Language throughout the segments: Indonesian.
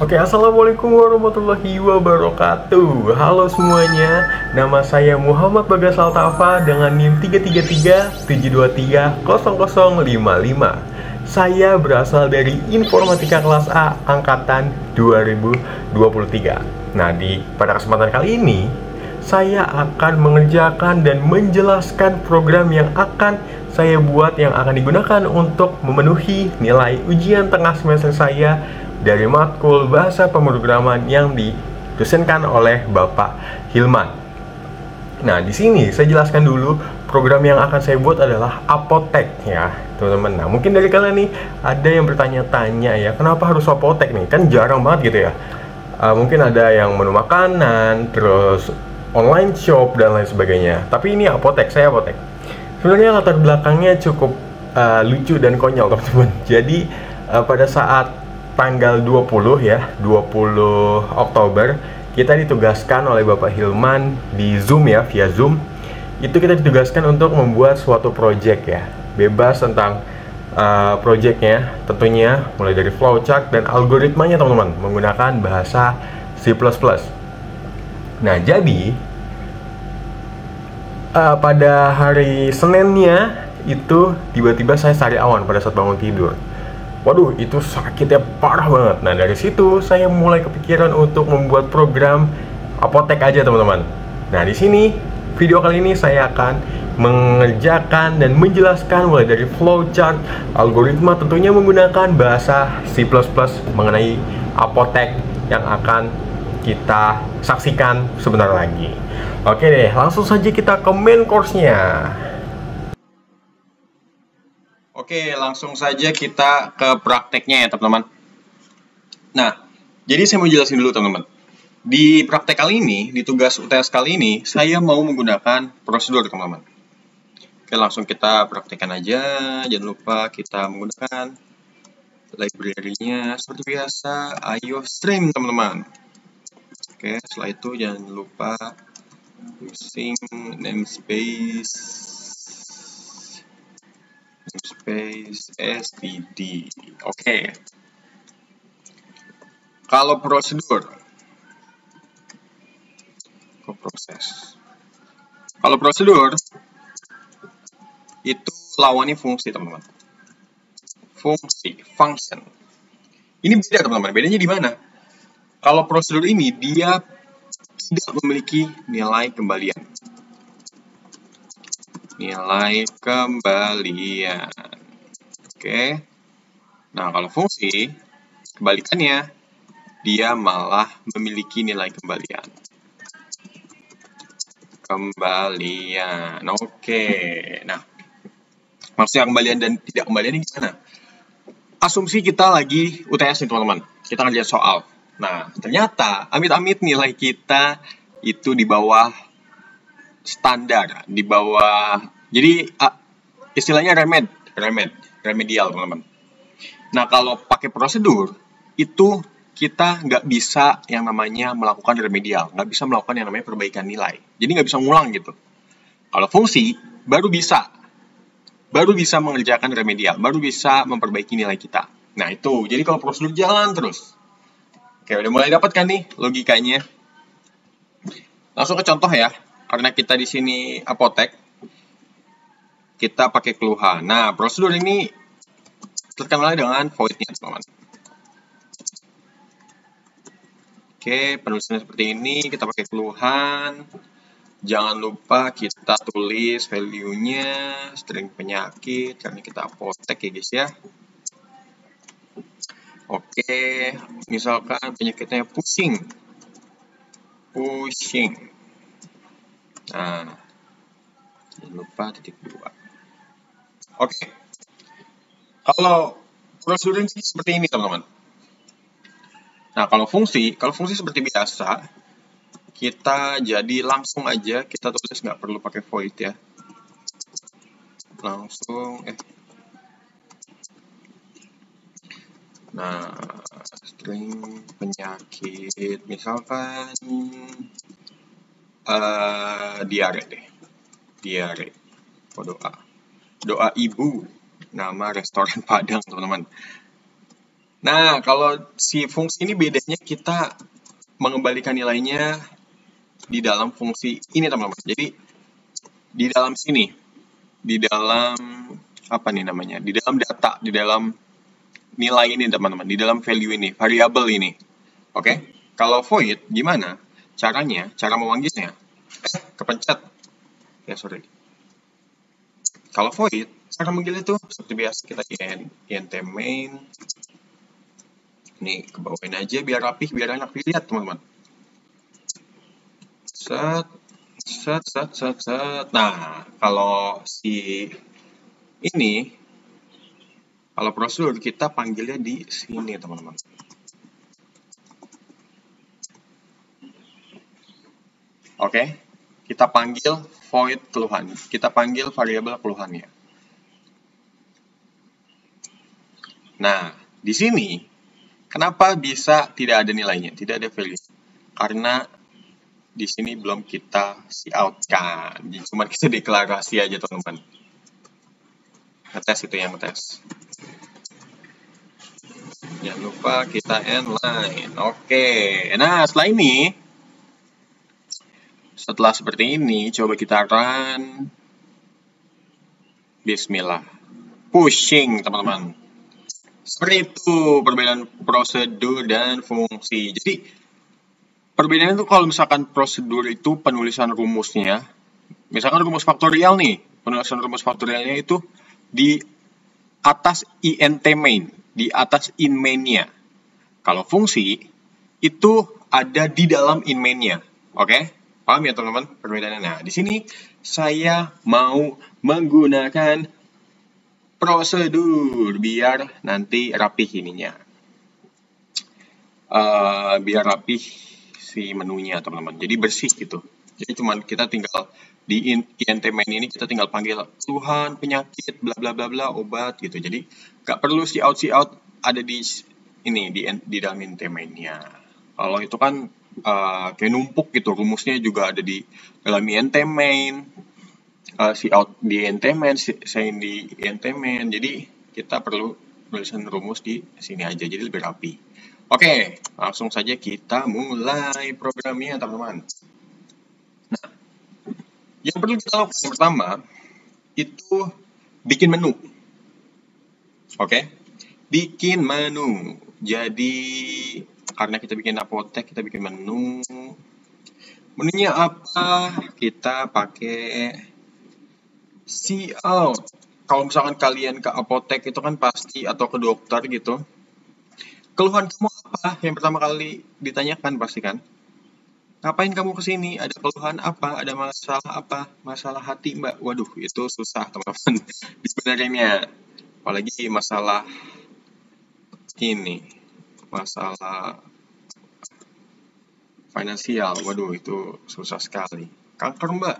Oke, assalamualaikum warahmatullahi wabarakatuh. Halo semuanya, nama saya Muhammad Bagas Altafa dengan NIM 33372300055. Saya berasal dari Informatika Kelas A Angkatan 2023. Nah, pada kesempatan kali ini saya akan mengerjakan dan menjelaskan program yang akan saya buat yang akan digunakan untuk memenuhi nilai ujian tengah semester saya dari matkul bahasa pemrograman yang didosenkan oleh Bapak Hilman. Nah, di sini saya jelaskan dulu program yang akan saya buat adalah apotek ya, teman-teman. Nah, mungkin dari kalian nih ada yang bertanya-tanya ya, kenapa harus apotek nih? Kan jarang banget gitu ya. Mungkin ada yang menu makanan, terus online shop dan lain sebagainya. Tapi ini apotek, saya apotek. Sebenarnya latar belakangnya cukup lucu dan konyol, teman-teman. Jadi pada saat tanggal 20 ya, 20 Oktober, kita ditugaskan oleh Bapak Hilman di Zoom ya, via Zoom. Itu kita ditugaskan untuk membuat suatu project ya, bebas tentang projectnya, tentunya mulai dari flowchart dan algoritmanya teman-teman, menggunakan bahasa C++. Nah, jadi pada hari Seninnya itu tiba-tiba saya sariawan pada saat bangun tidur. Waduh, itu sakitnya parah banget. Nah, dari situ saya mulai kepikiran untuk membuat program apotek aja, teman-teman. Nah, di sini video kali ini saya akan mengerjakan dan menjelaskan mulai dari flowchart, algoritma, tentunya menggunakan bahasa C++ mengenai apotek yang akan kita saksikan sebentar lagi. Oke deh, langsung saja kita ke main course-nya. Oke, langsung saja kita ke prakteknya ya teman-teman. Nah, jadi saya mau jelasin dulu teman-teman. Di praktek kali ini, di tugas UTS kali ini, saya mau menggunakan prosedur teman-teman. Oke, langsung kita praktekkan aja. Jangan lupa kita menggunakan library-nya seperti biasa, IOStream teman-teman. Oke, setelah itu jangan lupa using namespace std. Oke. Kalau prosedur, kalau prosedur itu lawannya fungsi teman-teman. Fungsi, function. Ini beda teman-teman. Bedanya di mana? Kalau prosedur ini dia tidak memiliki nilai kembalian. Nilai kembalian. Oke. Nah, kalau fungsi, kebalikannya, dia malah memiliki nilai kembalian. Kembalian. Oke. Nah, maksudnya kembalian dan tidak kembalian ini gimana? Asumsi kita lagi UTS nih teman-teman. Kita ngerjain soal. Nah, ternyata amit-amit nilai kita itu di bawah standar, di bawah, jadi istilahnya remedial teman-teman. Nah, kalau pakai prosedur itu kita nggak bisa yang namanya melakukan remedial, nggak bisa melakukan yang namanya perbaikan nilai, jadi nggak bisa ngulang gitu. Kalau fungsi baru bisa mengerjakan remedial, baru bisa memperbaiki nilai kita. Nah, itu jadi kalau prosedur jalan terus. Oke, udah mulai dapat kan nih logikanya? Langsung ke contoh ya. Karena kita di sini apotek, kita pakai keluhan. Nah, prosedur ini terkenal dengan void-nya, teman-teman. Oke, penulisannya seperti ini. Kita pakai keluhan. Jangan lupa kita tulis value-nya, string penyakit, karena kita apotek ya guys ya. Oke, misalkan penyakitnya pusing. Nah, jangan lupa titik 2. Oke. Kalau prosedur ini seperti ini, teman-teman. Nah, kalau fungsi seperti biasa, kita jadi langsung aja kita tulis, nggak perlu pakai void ya. Langsung, Nah, string penyakit, misalkan diare deh. Diare. Doa ibu. Nama restoran Padang, teman-teman. Nah, kalau si fungsi ini bedanya kita mengembalikan nilainya di dalam fungsi ini, teman-teman. Jadi, di dalam sini, di dalam apa nih namanya? Di dalam data, di dalam nilai ini, teman-teman, di dalam value ini, variabel ini. Oke? Kalau void gimana? Caranya, cara memanggilnya. Kepencet. Ya, sorry. Kalau void, cara manggilnya tuh seperti biasa kita int main. Nih, kebawain aja biar rapih, biar enak dilihat, teman-teman. Set, set, set, set, set. Nah, kalau si ini, kalau prosedur kita panggilnya di sini, teman-teman. Oke, kita panggil void keluhan. Kita panggil variabel keluhannya. Nah, di sini kenapa bisa tidak ada nilainya, tidak ada value? Karena di sini belum kita cout kan, cuma kita deklarasi aja, teman-teman. Ngetes itu yang ngetes. Jangan lupa kita inline. Oke, nah setelah seperti ini, coba kita run. Bismillah. Pushing, teman-teman. Seperti itu perbedaan prosedur dan fungsi. Jadi, perbedaannya itu kalau misalkan prosedur itu penulisan rumusnya, misalkan rumus faktorial nih, penulisan rumus faktorialnya itu di atas int main, di atas in main-nya. Kalau fungsi, itu ada di dalam in main-nya. Oke? Paham ya, teman-teman, perbedaannya? Nah, di sini saya mau menggunakan prosedur biar nanti rapih ininya. Biar rapih si menunya, teman-teman. Jadi bersih gitu. Jadi cuman kita tinggal di int main ini kita tinggal panggil keluhan, penyakit, bla bla bla bla, obat gitu. Jadi nggak perlu si out ada di ini di dalam int main-nya. Kalau itu kan kayak numpuk gitu, rumusnya juga ada di dalam int main, si out di int main, si sign di int main. Jadi kita perlu tulisan rumus di sini aja, jadi lebih rapi. Oke, langsung saja kita mulai programnya, teman-teman. Nah, yang perlu kita lakukan yang pertama itu bikin menu. Oke, bikin menu. Jadi karena kita bikin apotek, kita bikin menu. Menunya apa? Kita pakai cout. Kalau misalkan kalian ke apotek itu kan pasti, atau ke dokter gitu, keluhan kamu apa? Yang pertama kali ditanyakan pasti kan? Ngapain kamu kesini? Ada keluhan apa? Ada masalah apa? Masalah hati, Mbak? Waduh, itu susah, teman-teman. Sebenarnya, apalagi masalah ini, masalah finansial. Waduh, itu susah sekali. Kanker, Mbak?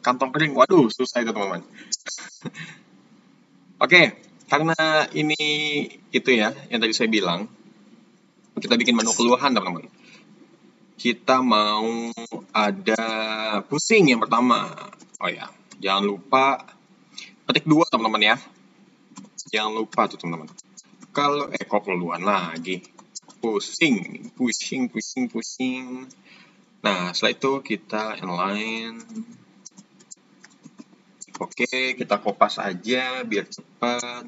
Kantong kering? Waduh, susah itu, teman-teman. Oke, karena ini itu ya, yang tadi saya bilang, kita bikin menu keluhan, teman-teman. Kita mau ada pusing yang pertama. Oh ya, jangan lupa ketik 2, teman-teman ya. Jangan lupa tuh, teman-teman. Kalau kok keluhan lagi. Pusing. Nah, setelah itu kita inline. Oke, kita kopas aja biar cepat.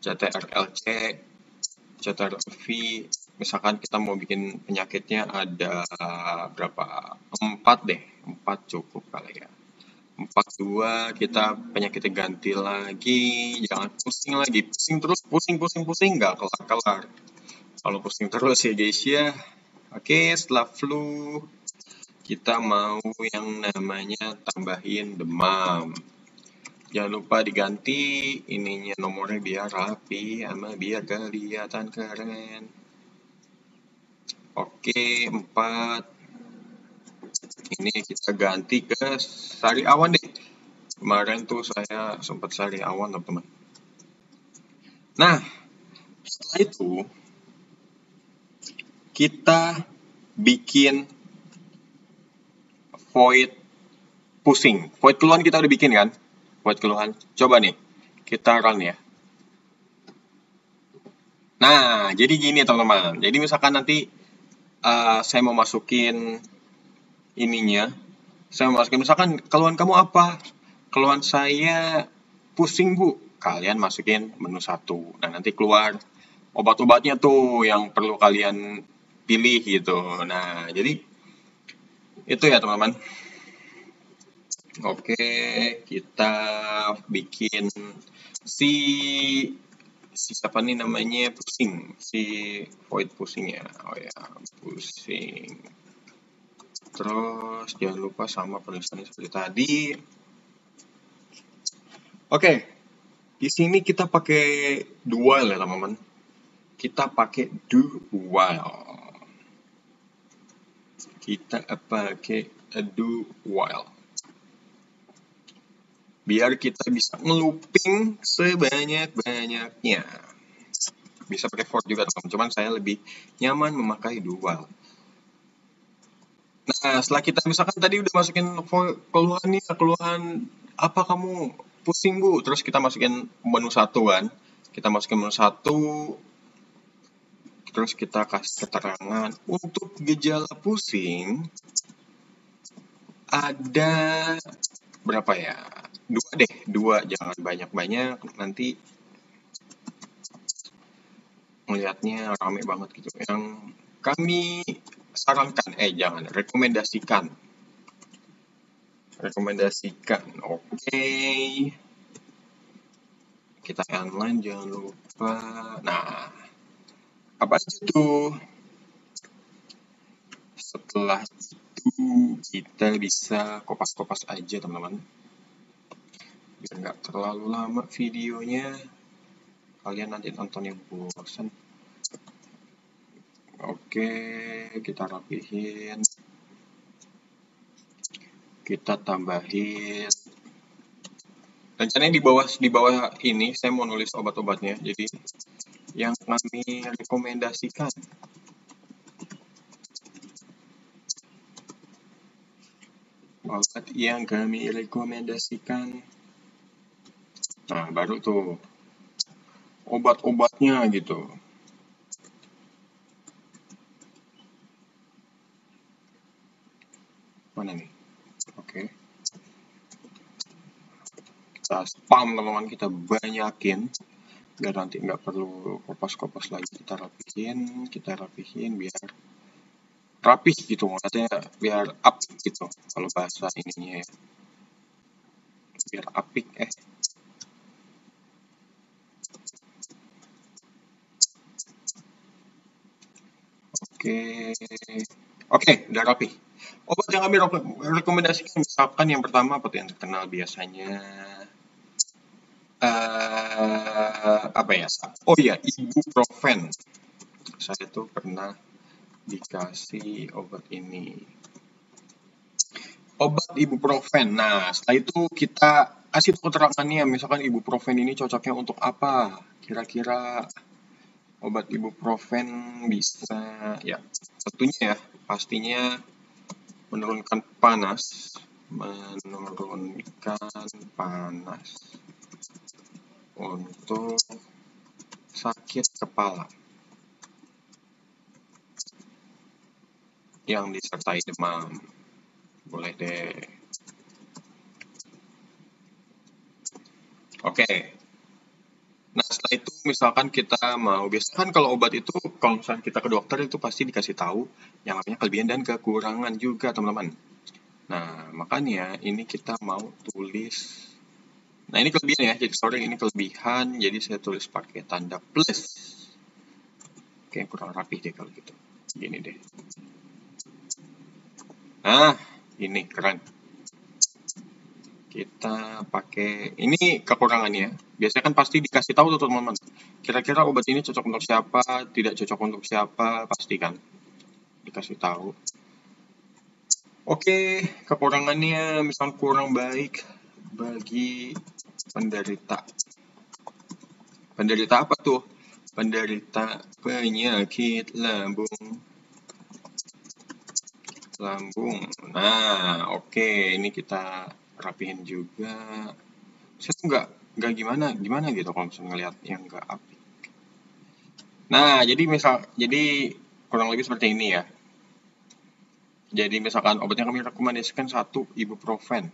CTRL-C, CTRL-V. Misalkan kita mau bikin penyakitnya ada berapa? 4 deh. 4 cukup kali ya. 42 kita penyakitnya ganti lagi. Jangan pusing lagi. Pusing terus, pusing. Nggak kelar-kelar. Kalau pusing terus ya guys ya. Oke, setelah flu, kita mau yang namanya tambahin demam. Jangan lupa diganti ininya, nomornya biar rapi sama biar kelihatan keren. Oke, 4. Ini kita ganti ke sari awan deh. Kemarin tuh saya sempat sari awan, teman-teman. Nah, setelah itu kita bikin void pusing. Void keluhan kita udah bikin kan? Void keluhan. Coba nih, kita run ya. Nah, jadi gini teman-teman. Jadi misalkan nanti saya mau masukin ininya, saya mau masukin misalkan keluhan kamu apa? Keluhan saya pusing bu. Kalian masukin menu 1. Nah nanti keluar obat-obatnya tuh yang perlu kalian pilih gitu. Nah jadi itu ya teman-teman. Oke, kita bikin si siapa nih namanya pusing, si void pusing ya. Oh ya, pusing. Terus jangan lupa sama penulisannya seperti tadi. Oke, di sini kita pakai do while ya teman-teman. Kita pakai do while. Kita pakai do while. Biar kita bisa ngelooping sebanyak-banyaknya. Bisa pakai for juga teman-teman, cuman saya lebih nyaman memakai do while. Nah, setelah kita misalkan tadi udah masukin keluhan apa kamu pusing bu, terus kita masukin menu 1 kan, kita masukin menu 1, terus kita kasih keterangan untuk gejala pusing ada berapa ya? 2 deh, 2, jangan banyak-banyak, nanti melihatnya rame banget gitu. Yang kami sarankan, rekomendasikan. Oke. Kita online jangan lupa. Nah, apa aja tuh? Setelah itu kita bisa kopas-kopas aja teman-teman. Biar nggak terlalu lama videonya. Kalian nanti nontonnya bosan. Oke, kita rapihin. Kita tambahin. Rencananya di bawah ini saya mau nulis obat-obatnya. Jadi yang kami rekomendasikan. Obat yang kami rekomendasikan. Nah, baru tuh obat-obatnya gitu. Mana nih? Oke. Kita spam teman-teman, kita banyakin biar nanti nggak perlu kopas-kopas lagi. Kita rapihin biar rapih gitu, maksudnya biar apik gitu kalau bahasa ininya ya, biar apik. Oke, udah rapi. Obat yang kami rekomendasikan misalkan yang pertama apa tuh yang terkenal biasanya, apa ya? Oh iya, ibuprofen. Saya tuh pernah dikasih obat ini. Obat ibuprofen. Nah, setelah itu kita kasih keterangannya, misalkan ibuprofen ini cocoknya untuk apa? Kira-kira obat ibuprofen bisa, ya tentunya ya, pastinya menurunkan panas untuk sakit kepala yang disertai demam. Boleh deh. Oke. Nah, setelah itu misalkan kita mau, biasanya kan kalau obat itu, kalau misalkan kita ke dokter itu pasti dikasih tahu yang namanya kelebihan dan kekurangan juga, teman-teman. Nah, makanya ini kita mau tulis. Nah, ini kelebihan ya, jadi sorry ini kelebihan, jadi saya tulis pakai tanda plus. Oke, kurang rapi deh kalau gitu. Gini deh. Nah, ini keren. Kita pakai, ini kekurangannya. Biasanya kan pasti dikasih tahu tuh teman-teman. Kira-kira obat ini cocok untuk siapa, tidak cocok untuk siapa, pasti kan dikasih tahu. Oke, kekurangannya misal kurang baik bagi penderita. Penderita apa tuh? Penderita penyakit lambung. Nah, oke, ini kita rapihin juga. Saya tuh nggak gimana gitu kalau misalnya ngeliat yang nggak apik. Nah, jadi kurang lebih seperti ini ya. Jadi misalkan obatnya kami rekomendasikan 1, ibuprofen.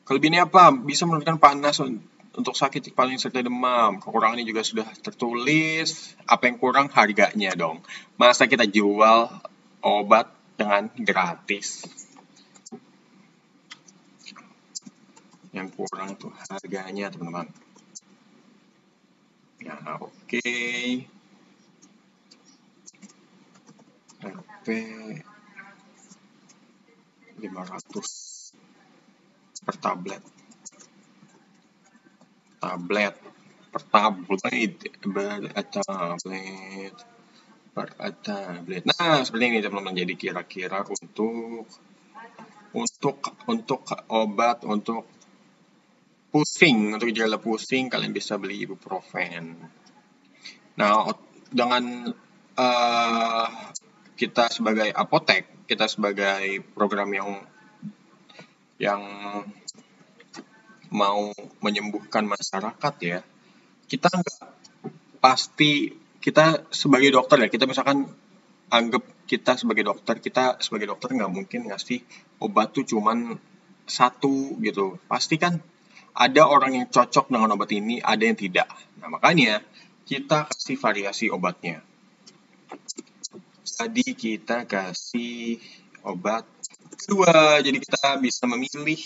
Kelebihannya apa? Bisa menurunkan panas untuk sakit kepala serta demam. Kekurangannya juga sudah tertulis. Apa yang kurang? Harganya dong. Masa kita jual obat dengan gratis? Yang kurang tuh harganya, teman-teman. Ya, oke. RP 500 per tablet. Tablet per tablet tablet. Nah, seperti ini teman-teman. Jadi kira-kira untuk obat untuk pusing, untuk gejala pusing kalian bisa beli ibuprofen. Nah, dengan kita sebagai apotek, kita sebagai program yang mau menyembuhkan masyarakat ya, kita nggak pasti, kita sebagai dokter ya, kita misalkan anggap kita sebagai dokter nggak mungkin ngasih obat tuh cuman 1 gitu. Pasti kan ada orang yang cocok dengan obat ini, ada yang tidak. Nah, makanya kita kasih variasi obatnya. Jadi kita kasih obat kedua, jadi kita bisa memilih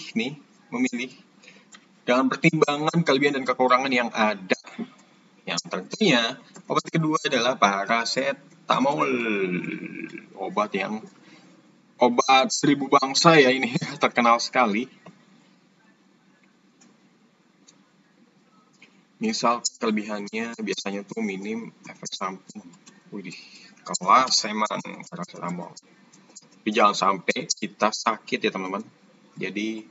dengan pertimbangan kelebihan dan kekurangan yang ada. Yang tentunya obat kedua adalah paracetamol, obat 1000 bangsa ya ini, terkenal sekali. Misal kelebihannya biasanya tuh minim efek samping. Widih, kelas emang paracetamol. Tapi jangan sampai kita sakit ya teman-teman. Jadi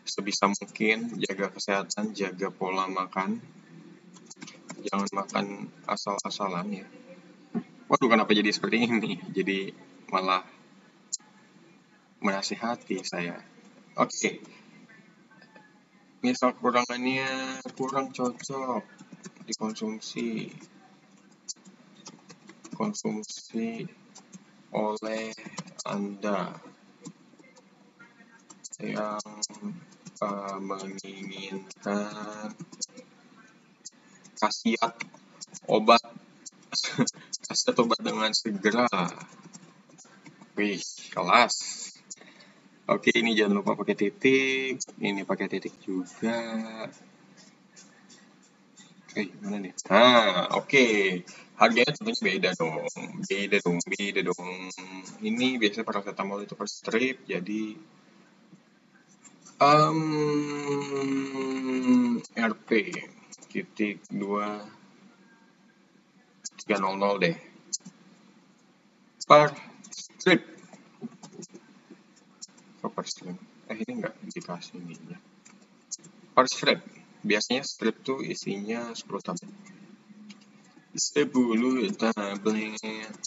sebisa mungkin jaga kesehatan, jaga pola makan. Jangan makan asal-asalan ya. Waduh, kenapa jadi seperti ini? Jadi malah menasihati saya. Oke. Misal kekurangannya kurang cocok dikonsumsi oleh Anda yang menginginkan khasiat obat dengan segera. Wih, kelas. Oke, ini jangan lupa pakai titik. Ini pakai titik juga. Oke, mana nih? Nah, oke. Harganya tentunya beda dong. Ini biasanya paracetamol itu per strip, jadi RP titik 2300 deh per strip. Per strip. Ini enggak dikasih ini ya. Per strip. Biasanya strip tuh isinya 10 tablet. 10 tablet.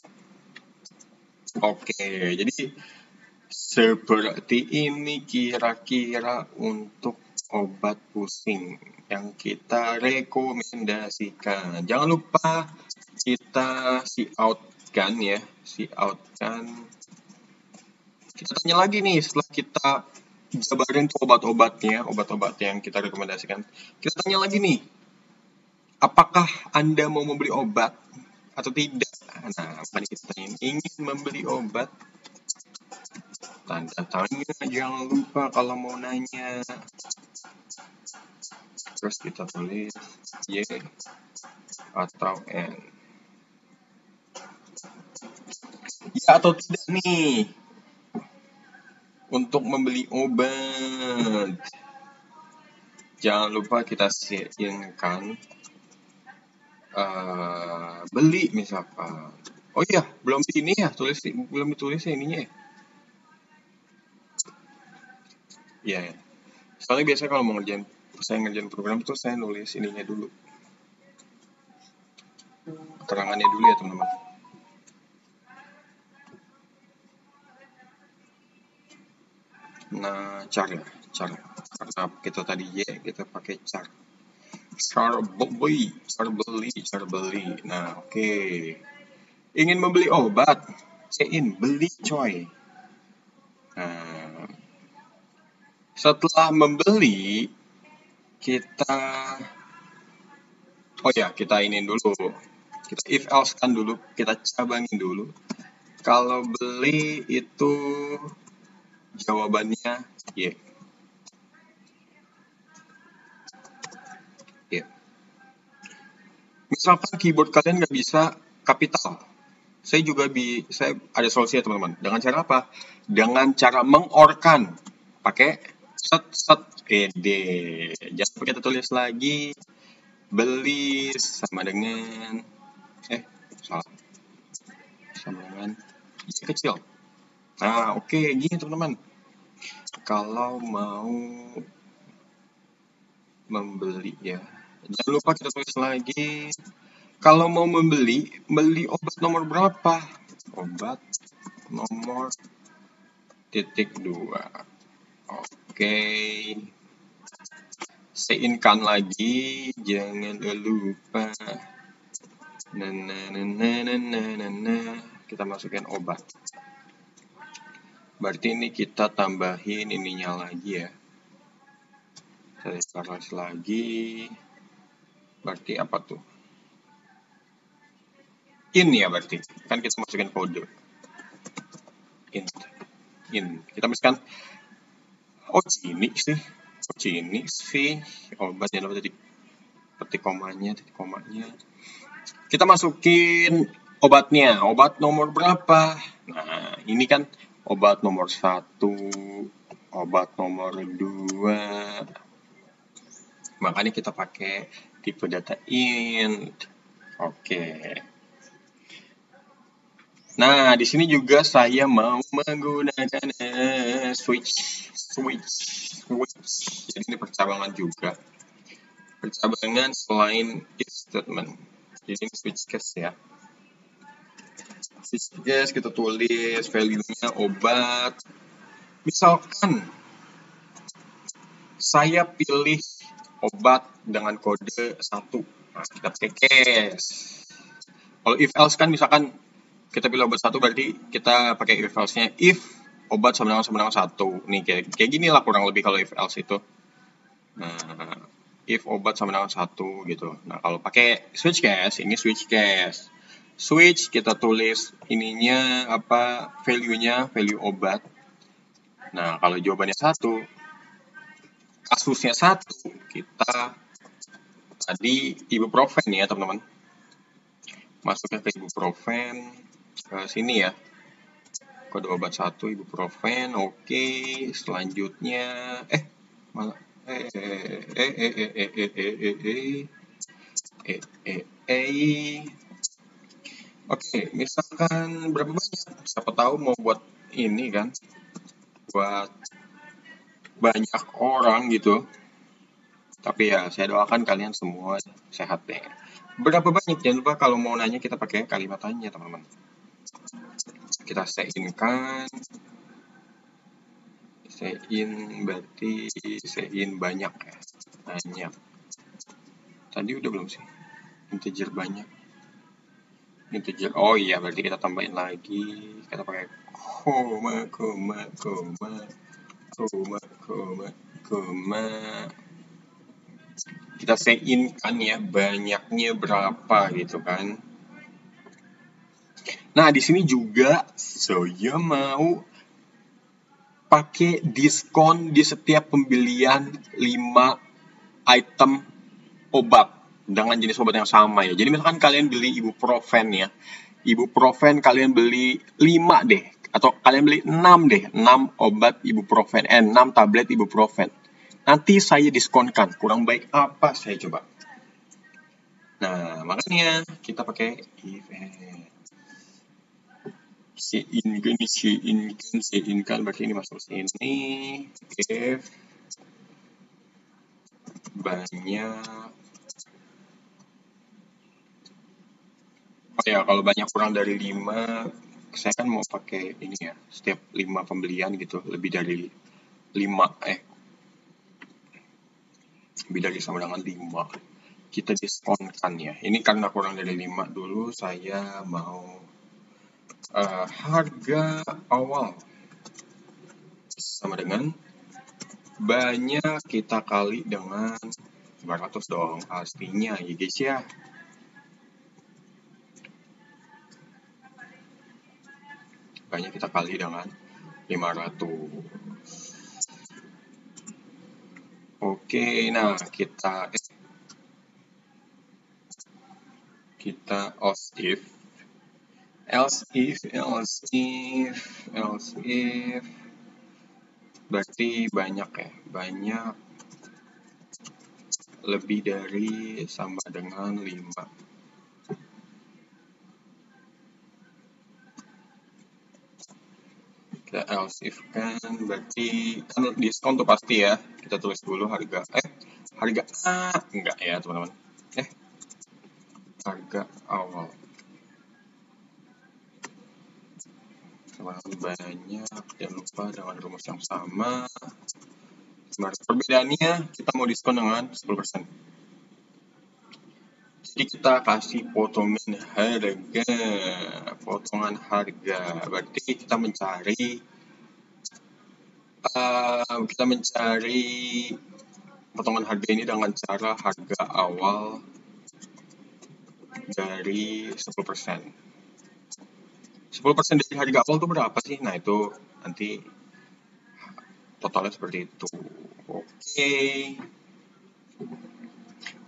Oke, jadi seperti ini kira-kira untuk obat pusing yang kita rekomendasikan. Jangan lupa kita see out kan. Kita tanya lagi nih setelah kita jabarin tuh obat-obat yang kita rekomendasikan. Kita tanya lagi nih, apakah Anda mau membeli obat atau tidak? Nah, mari kita tanya, ingin membeli obat? Tanda tanya, jangan lupa kalau mau nanya. Terus kita tulis Y atau N. Ya atau tidak nih untuk membeli obat. Jangan lupa kita share-kan beli misalkan. Oh iya, belum ditulis ya ininya ya. Iya ya. Soalnya biasanya kalau mau saya ngerjain program tuh saya nulis ininya dulu. Keterangannya dulu ya teman-teman. Nah, char. Karena kita tadi Y, kita pakai char. Cara beli. Nah, oke. Ingin membeli obat, C-in, beli coy. Nah, setelah membeli, kita ini dulu. Kita if else kan dulu, kita cabangin dulu. Kalau beli itu jawabannya Y. Y. Misalkan keyboard kalian nggak bisa kapital, saya ada solusinya teman-teman. Dengan cara apa? Dengan cara mengorkan, pakai set jangan pakai kita tulis lagi. Beli sama dengan sama dengan Y kecil. Nah, oke, gini teman-teman. Kalau mau membeli ya, jangan lupa kita tulis lagi. Kalau mau beli obat nomor berapa? Obat nomor .2. Oke. Sein-kan lagi, jangan lupa. Kita masukin obat. Berarti ini kita tambahin ininya lagi ya. Saya taruh lagi. Berarti apa tuh? In ya berarti. Kan kita masukin kode. In. Kita masukkan ini sih. Obat yang dapat titik komanya. Kita masukin obatnya. Obat nomor berapa? Nah, ini kan obat nomor 1, obat nomor 2. Makanya kita pakai tipe data int. Oke. Nah, di sini juga saya mau menggunakan switch. Jadi ini percabangan juga. Percabangan selain if statement. Jadi ini switch case ya. Switch case kita tulis value-nya obat. Misalkan saya pilih obat dengan kode 1. Nah, kita pakai case. Kalau if else kan misalkan kita pilih obat 1 berarti kita pakai if else-nya if obat sama dengan 1. Nih kayak gini lah kurang lebih kalau if else itu. Nah, if obat sama dengan 1 gitu. Nah, kalau pakai switch case, ini switch case. Switch kita tulis ininya apa, value-nya, value obat. Nah, kalau jawabannya 1, kasusnya 1, kita tadi ibuprofen ya, teman-teman. Masuknya ke ibuprofen, ke sini ya. Kode obat 1 ibuprofen, oke. Selanjutnya, Oke, misalkan berapa banyak? Siapa tahu mau buat ini kan, buat banyak orang gitu. Tapi ya, saya doakan kalian semua sehat deh. Berapa banyak? Jangan lupa kalau mau nanya kita pakai kalimat tanya, teman-teman. Kita sein-kan. Sein berarti sein banyak ya. Banyak. Tadi udah belum sih? Integer banyak. Integer. Oh iya, berarti kita tambahin lagi. Kita pakai koma. Kita sein kan ya, banyaknya berapa gitu kan. Nah, di sini juga saya mau pakai diskon di setiap pembelian 5 item obat dengan jenis obat yang sama ya. Jadi misalkan kalian beli ibuprofen ya. Ibuprofen kalian beli 5 deh. Atau kalian beli 6 deh. 6 obat ibuprofen. 6 tablet ibuprofen. Nanti saya diskonkan. Kurang baik apa saya coba. Nah, makanya kita pakai if sein kan berarti ini masuk sini. If banyak. Oh ya, kalau banyak kurang dari 5, saya kan mau pakai ini ya, setiap 5 pembelian gitu, lebih dari 5, lebih dari sama dengan 5. kita diskonkan ya. Ini karena kurang dari 5 dulu, saya mau harga awal sama dengan banyak kita kali dengan 500 dong pastinya ya guys ya. Banyak kita kali dengan 500. Oke, nah kita else if berarti banyak ya, banyak lebih dari sama dengan 5. Kita else if kan berarti kan diskon tuh pasti ya. Kita tulis dulu harga enggak ya teman-teman. Harga awal banyak, jangan lupa dengan rumus yang sama. Perbedaannya kita mau diskon dengan 10%. Jadi kita kasih potongan harga. Berarti kita mencari potongan harga ini dengan cara harga awal dari 10%. 10% dari harga awal itu berapa sih? Nah, itu nanti totalnya seperti itu. Oke.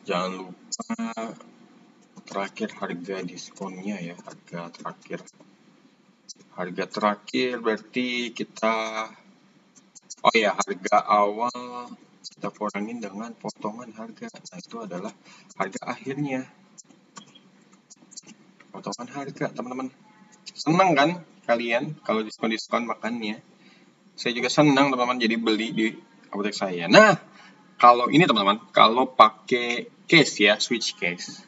Jangan lupa terakhir harga diskonnya ya, harga terakhir berarti kita harga awal kita kurangin dengan potongan harga. Nah, itu adalah harga akhirnya. Potongan harga, teman-teman. Senang kan kalian kalau diskon-diskon makannya? Saya juga senang, teman-teman, jadi beli di apotek saya. Nah, kalau ini teman-teman, kalau pakai case ya, switch case.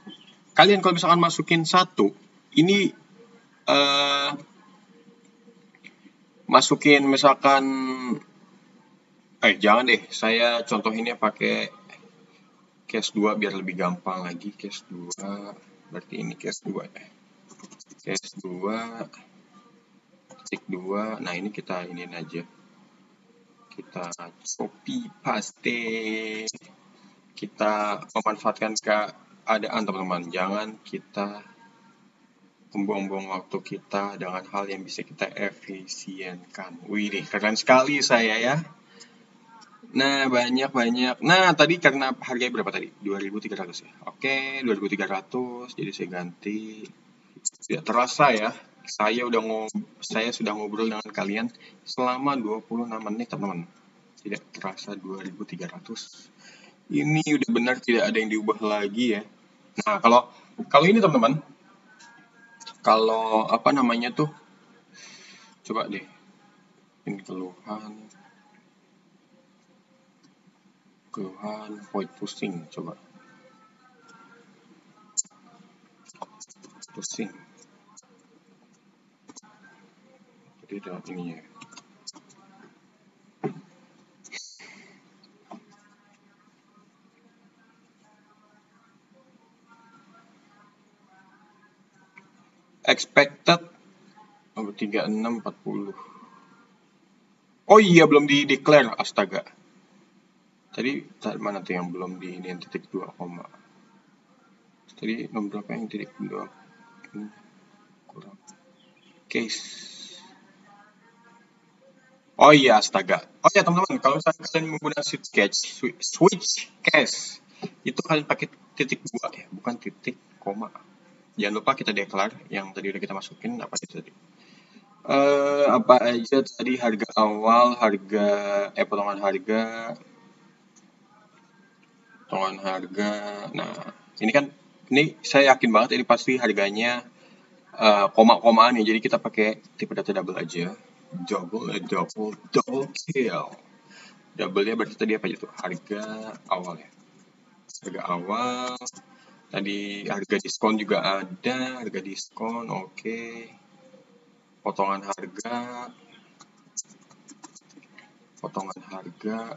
Kalian kalau misalkan masukin satu, ini masukin misalkan jangan deh, saya contohinnya pakai case 2 biar lebih gampang lagi. Case 2 berarti ini case 2 ya. Case 2 titik 2. Nah, ini kita iniin aja. Kita copy paste. Kita memanfaatkan keadaan, teman-teman. Jangan kita membuang-buang waktu kita dengan hal yang bisa kita efisienkan. Wih, keren sekali saya ya. Nah, banyak. Nah, tadi karena harganya berapa tadi? 2.300 ya. Oke, 2.300. Jadi saya ganti. Tidak terasa ya. Saya sudah ngobrol dengan kalian selama 26 menit, teman-teman. Tidak terasa 2.300. Ini udah benar tidak ada yang diubah lagi ya. Nah, kalau ini teman-teman, kalau apa namanya tuh, coba deh, ini keluhan void pusing, coba pusing. Jadi ada ini ya. Expected 3640. Oh iya, belum di declare, astaga. Tadi mana tuh yang belum di ini titik 2 koma. Tadi nomor berapa yang titik 2 kurang. Case. Oh iya, astaga. Oh iya, teman-teman, kalau misalnya kalian menggunakan switch case, itu kalian pakai titik 2 ya, bukan titik koma. Jangan lupa kita declare yang tadi udah kita masukin apa itu tadi. Apa aja tadi harga awal, potongan harga. Nah, ini saya yakin banget ini pasti harganya koma-komaan ya. Jadi kita pakai tipe data double aja. Double kill. Double-nya berarti tadi apa itu? Harga awal ya. Harga awal. Tadi harga diskon juga ada, harga diskon, oke. Potongan harga,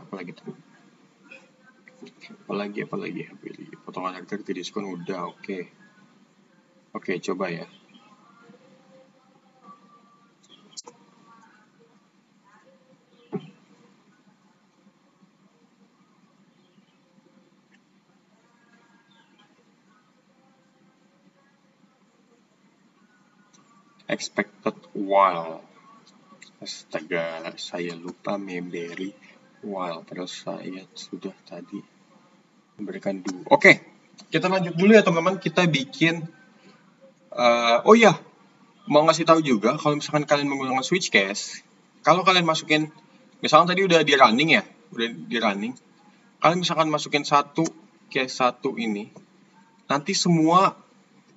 apa lagi tuh? Apalagi. Potongan harga ke diskon udah, oke. Oke, coba ya. Expected while. Astaga, saya lupa memberi while. Padahal saya sudah tadi memberikan do. Oke, kita lanjut dulu ya teman-teman. Kita bikin. Oh iya, mau ngasih tahu juga kalau misalkan kalian menggunakan switch case, kalau kalian masukin, misalnya tadi udah di running ya, kalian misalkan masukin case 1 ini, nanti semua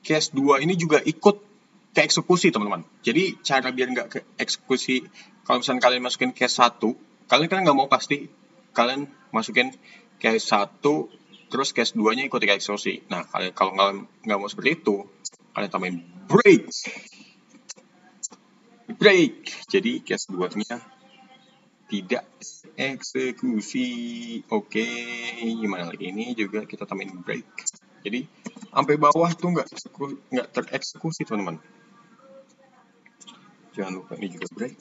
case 2 ini juga ikut ke eksekusi teman-teman. Jadi cara biar nggak ke eksekusi, kalau misalkan kalian masukin case 1, kalian kan nggak mau pasti kalian masukin case 1 terus case 2-nya ikut ke eksekusi. Nah, kalau kalian nggak mau seperti itu, kalian tambahin break. Jadi case 2-nya tidak eksekusi. Oke, gimana lagi? Ini juga kita tambahin break. Jadi sampai bawah tuh nggak tereksekusi teman-teman. Jangan lupa ini juga break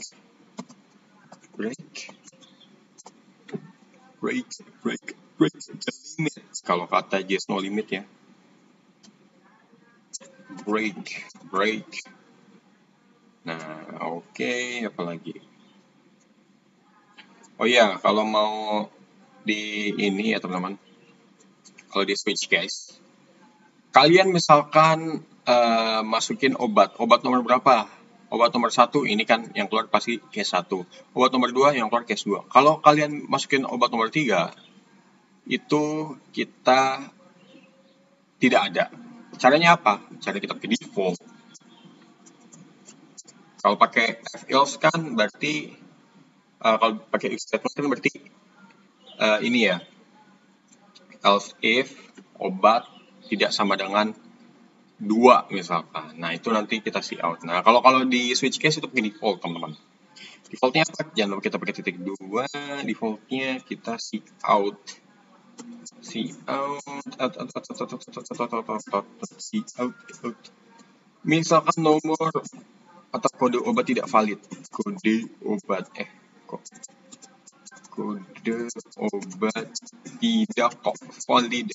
the limit. Kalau kata just no limit ya. Break. Nah, oke, apalagi? Oh iya, kalau mau di ini ya teman-teman, kalau di switch case, kalian misalkan masukin obat nomor berapa? Obat nomor 1 ini kan yang keluar pasti case 1. Obat nomor 2 yang keluar case 2. Kalau kalian masukin obat nomor 3, itu kita tidak ada. Caranya apa? Cara kita pakai default. Kalau pakai else kan berarti kalau pakai if statement kan berarti ini ya. Else if obat tidak sama dengan 2 misalkan. Nah, itu nanti kita see out. Nah, kalau di switch case itu pakai default, teman-teman. Defaultnya apa? Jangan lupa kita pakai titik 2. Defaultnya kita see out. Misalkan nomor atau kode obat tidak valid. Kode obat tidak kok valid.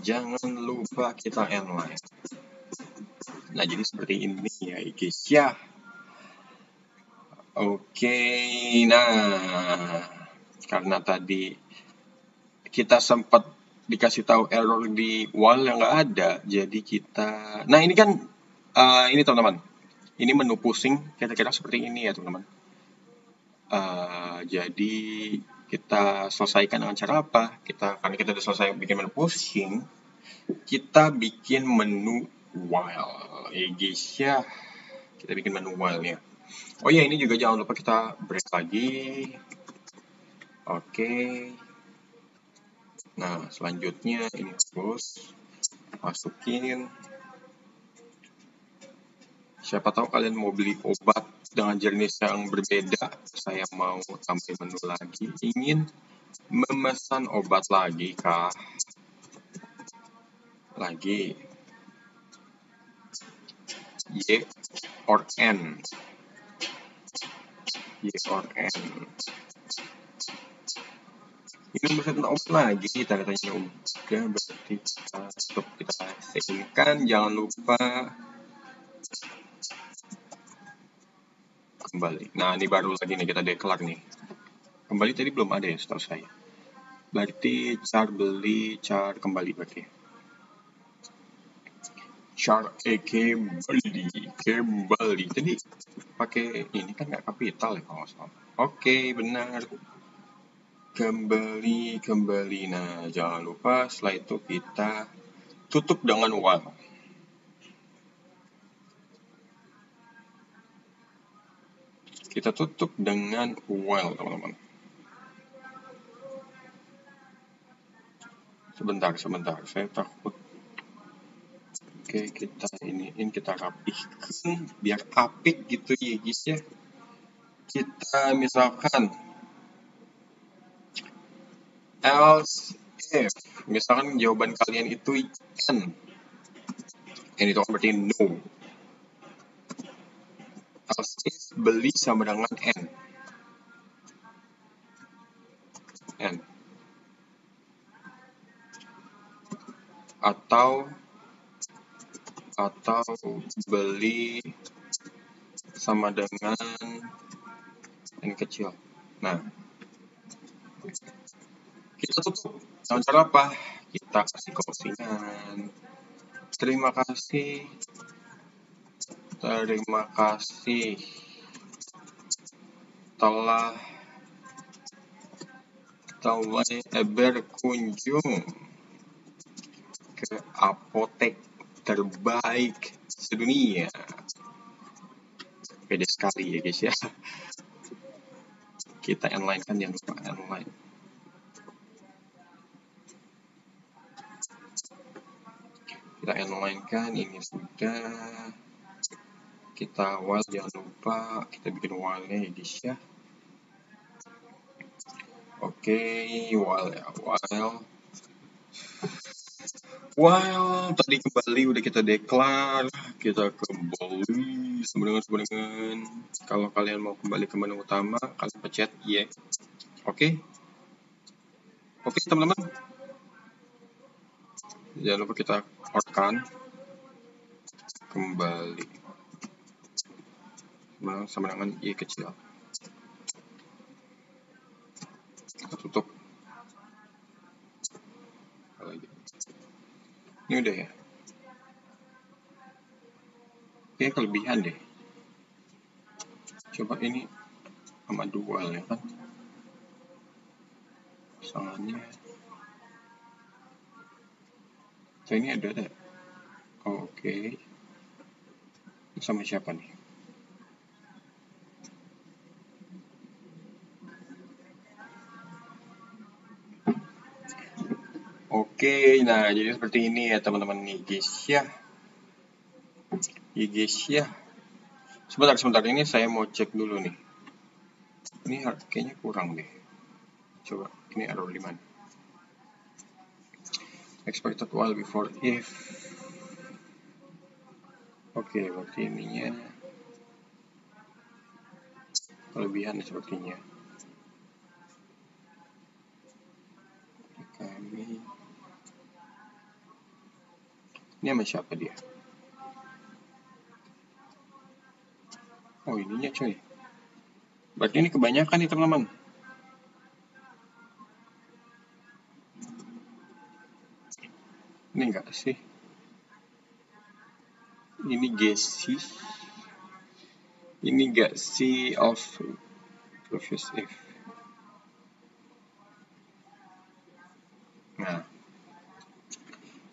Jangan lupa kita inline. Nah, jadi seperti ini ya guys ya. Oke, nah karena tadi kita sempat dikasih tahu error di while yang nggak ada, jadi kita, nah ini kan ini teman-teman, ini menu pusing kira-kira seperti ini ya teman-teman. Jadi kita selesaikan dengan cara apa? Karena kita udah selesai bikin menu pusing, kita bikin menu while ya guys ya. Kita bikin menu while ya. Oh iya, ini juga jangan lupa kita break lagi. Oke. Nah, selanjutnya ini terus masukin. Siapa tahu kalian mau beli obat dengan jenis yang berbeda. Saya mau tambahin menu lagi. Ingin memesan obat lagi kah? Lagi. Y or N. Ini memesan obat lagi, tanda tanya udah, berarti kita save-kan. Jangan lupa kembali. Nah, ini baru lagi nih kita declare nih. Kembali tadi belum ada ya setahu saya. Berarti char kembali berarti. Kembali. Tadi pakai ini kan nggak kapital ya kalau nggak salah. Oke, benar. Kembali. Nah, jangan lupa setelah itu kita tutup dengan while. Kita tutup dengan while, teman-teman. Sebentar. Saya takut. Oke, kita rapikan biar apik gitu ya guys ya. kita misalkan else if, misalkan jawaban kalian itu n itu berarti no. Else if beli sama dengan n. Atau beli sama dengan n kecil. Nah, kita tutup dengan cara apa? Kita kasih closingan. Terima kasih telah berkunjung ke apotek terbaik sedunia. Pede sekali ya guys ya. Kita inline kan, jangan lupa inline. Kita inline kan, ini sudah. Kita while, jangan lupa kita bikin while-nya ya guys ya. Oke, while tadi kembali udah kita declare, kita kembali sebenarnya. Kalau kalian mau kembali ke menu utama, kalian pencet Y. Oke, teman-teman. Jangan lupa kita outkan kembali sama dengan Y kecil. Kita tutup. Ini udah ya. Oke, kelebihan deh. Coba ini sama dual ya kan. Pasangannya. So, ini ada. Oke. Sama siapa nih? Oke, nah jadi seperti ini ya teman-teman nih guys ya. Sebentar, ini saya mau cek dulu nih. Ini kayaknya kurang deh. Coba, ini error di mana? Expected while before if. Oke, berarti ininya kelebihan sepertinya. Ini sama siapa dia? Oh, ininya coy. Berarti ini kebanyakan nih teman-teman. Ini enggak sih? Ini Gessi. Ini enggak sih also previous if. Nah.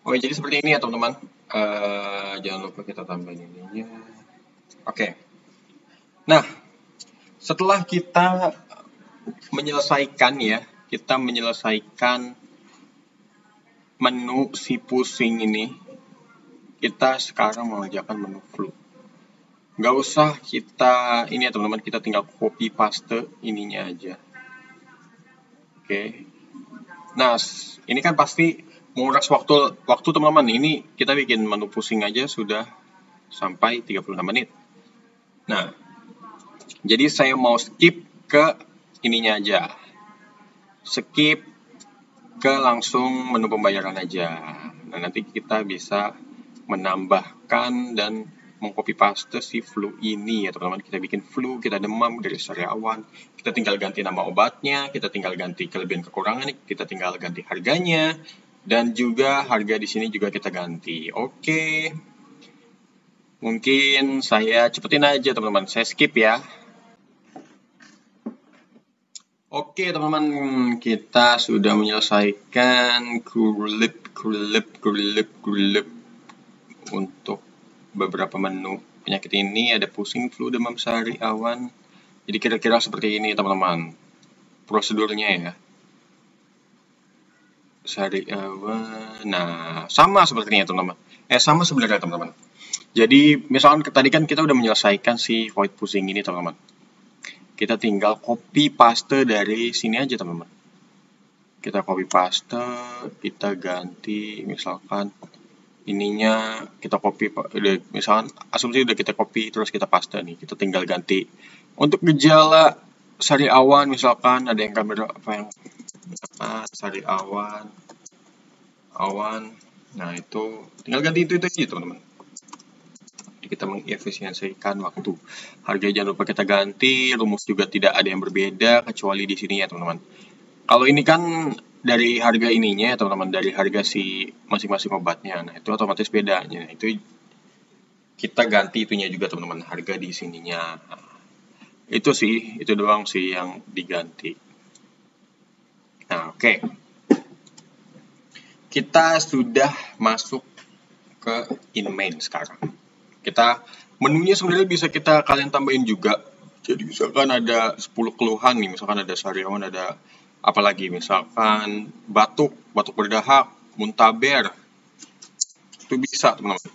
Oke, jadi seperti ini ya teman-teman. Jangan lupa kita tambahin ininya. Oke. Nah, setelah kita menyelesaikan menu si pusing ini, kita sekarang mengerjakan menu flu. Nggak usah kita ini ya teman-teman, kita tinggal copy paste ininya aja. Oke. Nah, ini kan pasti menguras waktu teman-teman. Ini kita bikin menu pusing aja sudah sampai 36 menit. Nah, jadi saya mau skip ke ininya aja. Skip ke langsung menu pembayaran aja. Nah, nanti kita bisa menambahkan dan mengcopy paste si flu ini ya teman-teman. Kita bikin flu, kita demam dari sariawan, kita tinggal ganti nama obatnya, kita tinggal ganti kelebihan kekurangan, kita tinggal ganti harganya, dan juga harga di sini juga kita ganti. Oke. Mungkin saya cepetin aja teman-teman, saya skip ya. Oke teman-teman, kita sudah menyelesaikan kurlip untuk beberapa menu penyakit ini. Ada pusing, flu, demam, sariawan. Jadi kira-kira seperti ini teman-teman prosedurnya ya. Sariawan, nah sama sepertinya teman-teman. Sama sebenarnya teman-teman. Jadi misalkan tadi kan kita udah menyelesaikan si void pusing ini teman-teman. kita tinggal copy paste dari sini aja teman-teman. Kita copy paste, kita ganti misalkan ininya kita copy, misalkan asumsi udah kita copy terus kita paste nih, kita tinggal ganti untuk gejala sariawan, misalkan ada yang kamera apa yang sari awan, nah itu tinggal ganti itu aja teman-teman. Kita mengefisiensikan waktu. Harga jangan lupa kita ganti, rumus juga tidak ada yang berbeda kecuali di sini ya teman-teman. Kalau ini kan dari harga ininya ya teman-teman, dari harga si masing-masing obatnya. Nah, itu otomatis bedanya. Itu kita ganti itunya juga teman-teman, harga di sininya. Itu sih, itu doang sih yang diganti. Nah, oke. Kita sudah masuk ke in-main sekarang. Kita menunya sebenarnya bisa kalian tambahin juga. Jadi misalkan ada 10 keluhan nih, misalkan ada sariawan, ada apalagi misalkan batuk berdahak, muntaber. Itu bisa, teman-teman.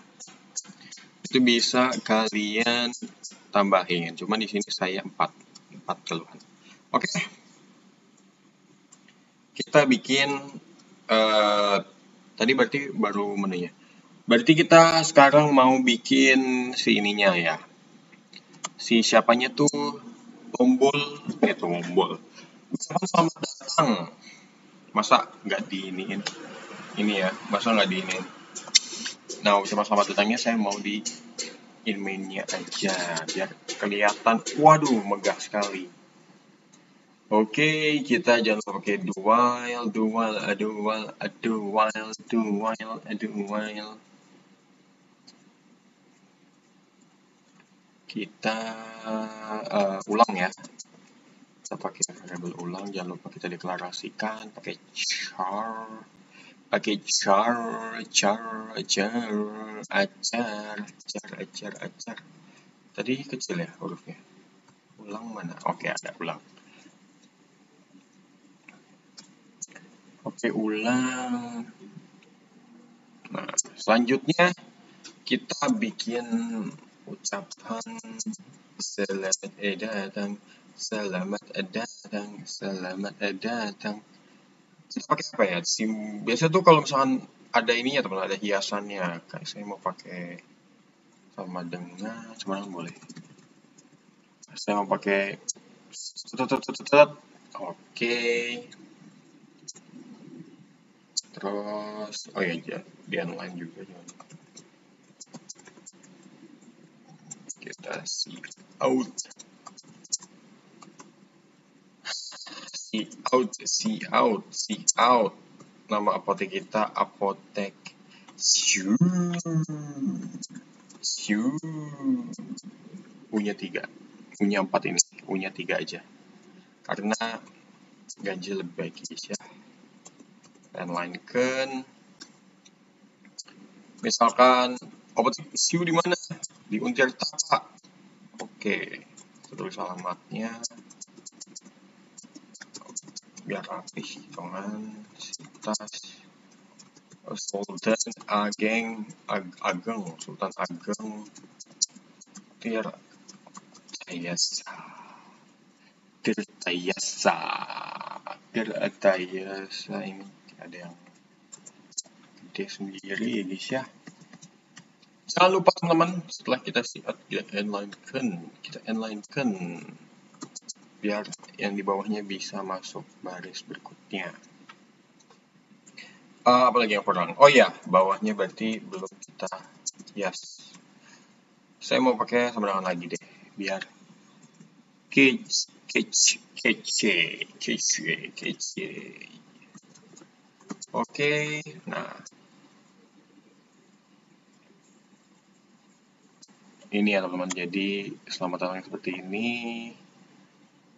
Itu bisa kalian tambahin. Cuma di sini saya 4 keluhan. Oke. Kita bikin tadi berarti baru menunya. Berarti kita sekarang mau bikin si ininya ya. Si siapanya tuh tombol. Selamat datang. Masa nggak diiniin? Ini ya, masa nggak diiniin? Nah, cuma selamat datangnya saya mau di in-main-nya aja. Biar kelihatan, waduh, megah sekali. Oke, kita jangan lupa pakai do while. Kita ulang ya. Kita pakai variabel ulang, jangan lupa kita deklarasikan pakai char. Tadi kecil ya hurufnya. Ulang mana? Oke, ada ulang. Oke, ulang. Nah, selanjutnya kita bikin ucapan selamat datang. Kita pakai apa ya? Biasa tuh kalau misalkan ada ininya teman, ada hiasannya. Kayak saya mau pakai sama dengan, cuman boleh. Saya mau pakai oke. Terus, oh ya, di online juga jangan. Kita see out. Nama apotek kita apotek Shu. U-nya 3. U-nya 4 ini. U-nya 3 aja. Karena ganjil lebih baik guys ya. Inline-kan. Misalkan apotek Shu di mana? Di Untirta. Oke. Terus alamatnya. Biar rapih hitungan tas Sultan Ageng Tirtayasa ini ada yang gede sendiri ya guys ya. Jangan lupa teman-teman, setelah kita inline-kan biar yang di bawahnya bisa masuk baris berikutnya. Apalagi yang kurang? Oh ya, bawahnya berarti belum kita hias. Saya mau pakai sembarangan lagi deh, biar kece. Oke, nah ini ya teman-teman. Jadi selamat datang seperti ini.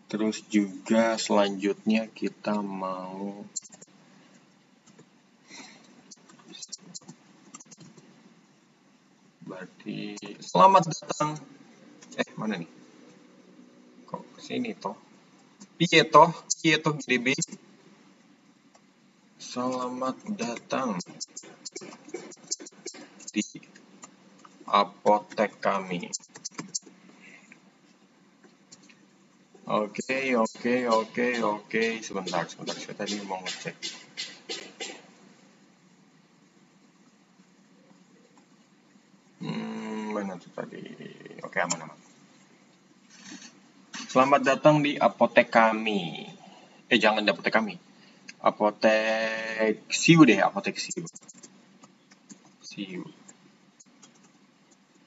Terus juga selanjutnya kita mau berarti selamat datang. Mana nih? Kok kesini toh? Piye toh GDB. Selamat datang di apotek kami. Oke. Sebentar. Saya tadi mau ngecek. Mana tuh tadi? Oke, aman. Selamat datang di apotek kami. Jangan di apotek kami. Apotek Siu deh, apotek Siu.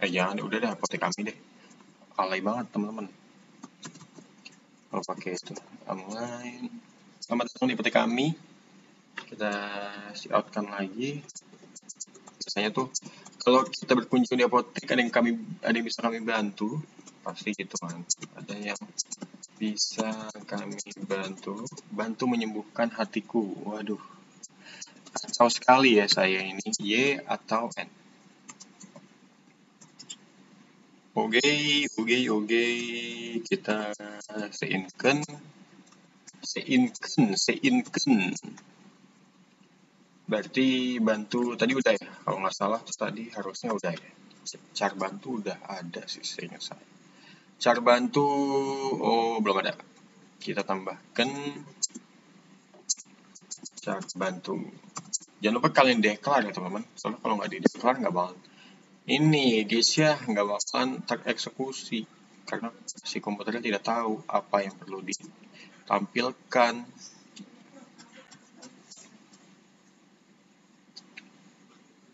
Jangan, udah deh, apotek kami deh. Alay banget, teman-teman. Kalau pakai itu online. Selamat datang di apotek kami. Kita outkan lagi. Biasanya tuh kalau kita berkunjung di apotek ada yang bisa kami bantu, pasti gitu kan. Ada yang bisa kami bantu menyembuhkan hatiku. Waduh, kacau sekali ya saya ini. Y atau N? Oke, kita seinken. Berarti bantu tadi udah ya, kalau nggak salah tadi harusnya udah ya. Cara bantu udah ada sih, seingat saya. Cara bantu, belum ada. Kita tambahkan cara bantu. Jangan lupa kalian declare ya teman-teman, soalnya kalau nggak di-declare nggak bakal ini guys ya, nggak bakalan tereksekusi karena si komputernya tidak tahu apa yang perlu ditampilkan.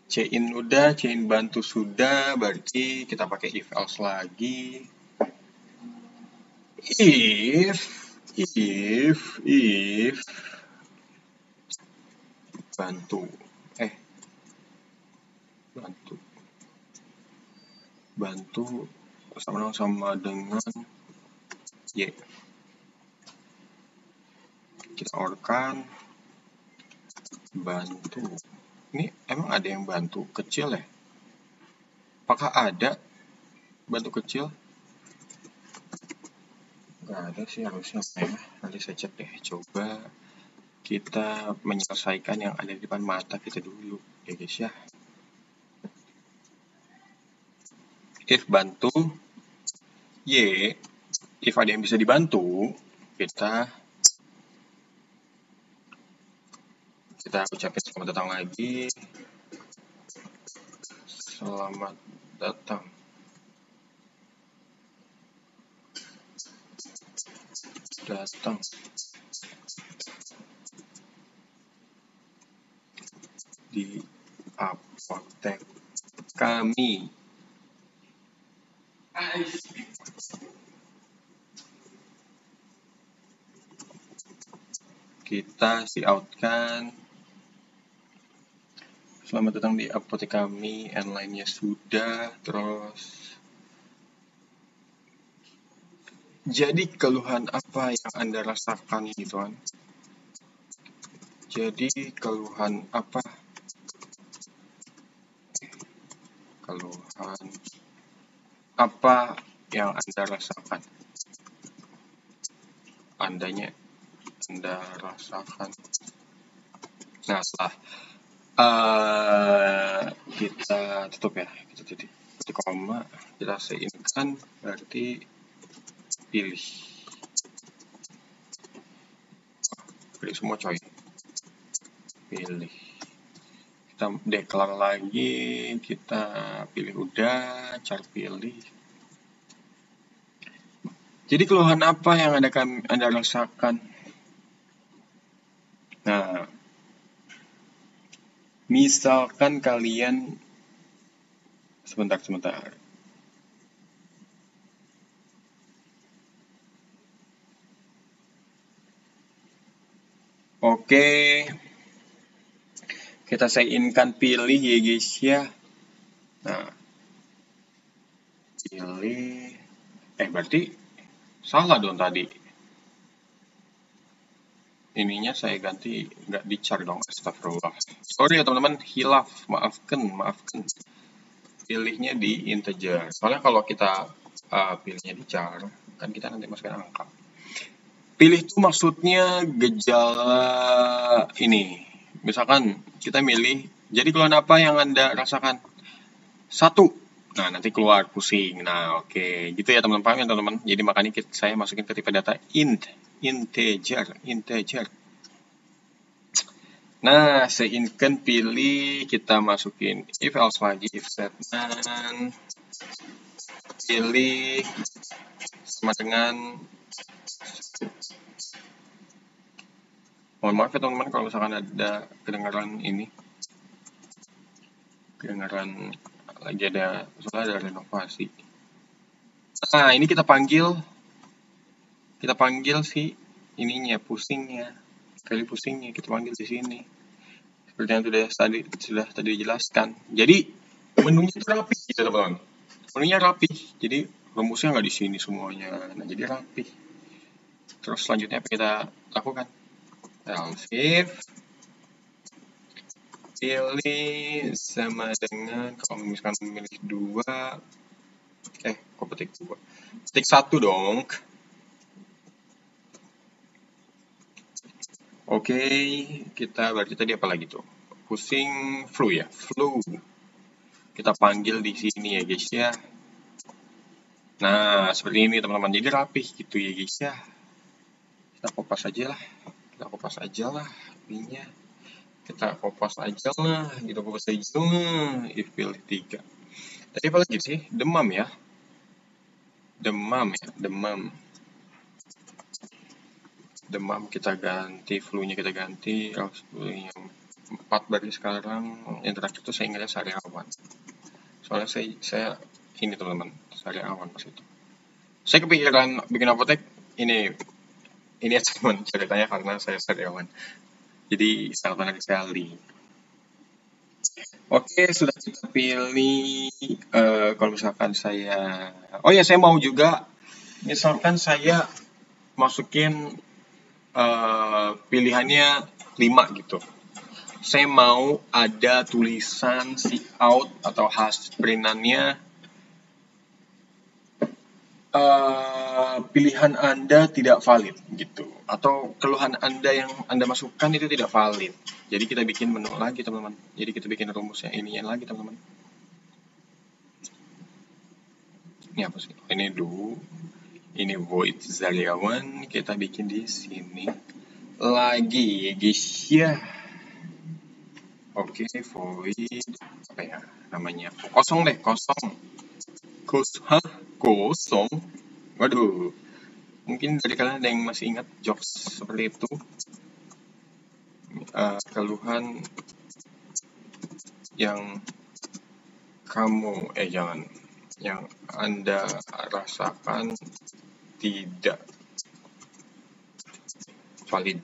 Chain udah, chain bantu sudah, berarti kita pakai if else lagi. If bantu sama dengan Y. Kita orkan bantu. Ini emang ada yang bantu kecil ya? Apakah ada bantu kecil? Nggak ada sih harusnya ya. Nanti saya cek deh. Coba kita menyelesaikan yang ada di depan mata kita dulu ya guys ya. If bantu Y, if ada yang bisa dibantu, kita ucapin selamat datang lagi. Selamat datang. Di apotek kami. Kita outkan. Selamat datang di apotek kami, line-nya sudah, terus jadi keluhan apa yang Anda rasakan gitu kan? Jadi keluhan apa yang Anda rasakan? Anda rasakan. Nah, setelah kita tutup ya, kita titik koma, kita seinkan, berarti pilih semua coy, pilih. Kita declare lagi, kita pilih udah, cara pilih. Jadi keluhan apa yang Anda rasakan? Nah, misalkan kalian sebentar. Oke. Kita seinkan pilih ya guys ya. Nah. Pilih. Berarti salah dong tadi. Ininya saya ganti nggak di char dong, astagfirullah. Sorry ya teman-teman, hilaf, maafkan. Pilihnya di integer. Soalnya kalau kita pilihnya di char, kan kita nanti masukkan angka. Pilih itu maksudnya gejala ini. Misalkan kita milih, jadi keluhan apa yang Anda rasakan? 1. Nah, nanti keluar pusing. Nah, oke. Gitu ya teman-teman, paham ya teman-teman? Jadi makanya saya masukin ke tipe data integer. Nah, seinkan pilih, kita masukin if else lagi, if statement, pilih sama dengan, mohon maaf ya teman-teman kalau misalkan ada kedengaran lagi ada renovasi. Nah, ini kita panggil si ininya, pusingnya, kali pusingnya kita panggil di sini. Seperti yang sudah tadi dijelaskan. Jadi menunya itu rapi gitu teman-teman. Menunya rapi. Jadi rumusnya nggak di sini semuanya. Nah, jadi rapi. Terus selanjutnya apa kita lakukan? Else if pilih sama dengan, kalau misalkan memilih 2, kok petik 2? Petik 1 dong. Oke, kita berarti tadi apa lagi tuh? Pusing flu ya, flu. Kita panggil di sini ya guys ya. Nah, seperti ini teman-teman. Jadi rapih gitu ya guys ya. Kita kopas aja lah. Ininya. Kita kopas aja lah. If pilih 3. Tadi apa lagi sih? Demam ya. Demam kita ganti, flu-nya kita ganti. Yang 4 berarti sekarang. Yang terakhir tuh saya ingatnya sariawan. Soalnya saya ini teman-teman, sariawan pas itu. Saya kepikiran bikin apotek ini teman ceritanya karena saya sariawan. Jadi sangat menarik sekali. Oke, sudah kita pilih. Kalau misalkan saya, saya mau juga, misalkan saya masukin pilihannya 5 gitu. Saya mau ada tulisan si out atau hash printannya, pilihan Anda tidak valid gitu, atau keluhan Anda yang Anda masukkan itu tidak valid. Jadi kita bikin menu lagi teman-teman. Jadi kita bikin rumusnya ininya lagi teman-teman. Ini apa sih? Ini void sariawan, kita bikin di sini lagi guys ya. Oke, void apa ya namanya? Kosong. Waduh, mungkin dari kalian ada yang masih ingat jokes seperti itu. Keluhan yang yang Anda rasakan tidak valid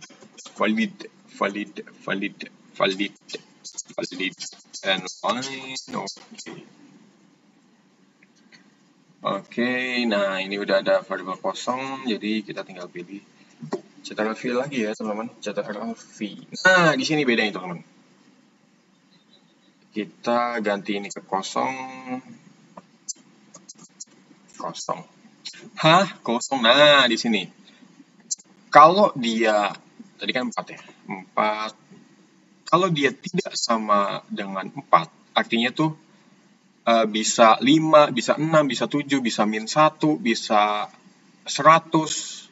and line. Oke, nah ini udah ada variabel kosong, jadi kita tinggal pilih ctrl-v lagi ya teman-teman, ctrl-v. Nah, di sini bedanya teman-teman. Kita ganti ini ke kosong. Kosong. Nah, di sini. Kalau dia tadi kan 4 ya. 4. Kalau dia tidak sama dengan 4, artinya tuh bisa 5, bisa 6, bisa 7, bisa -1, bisa 100.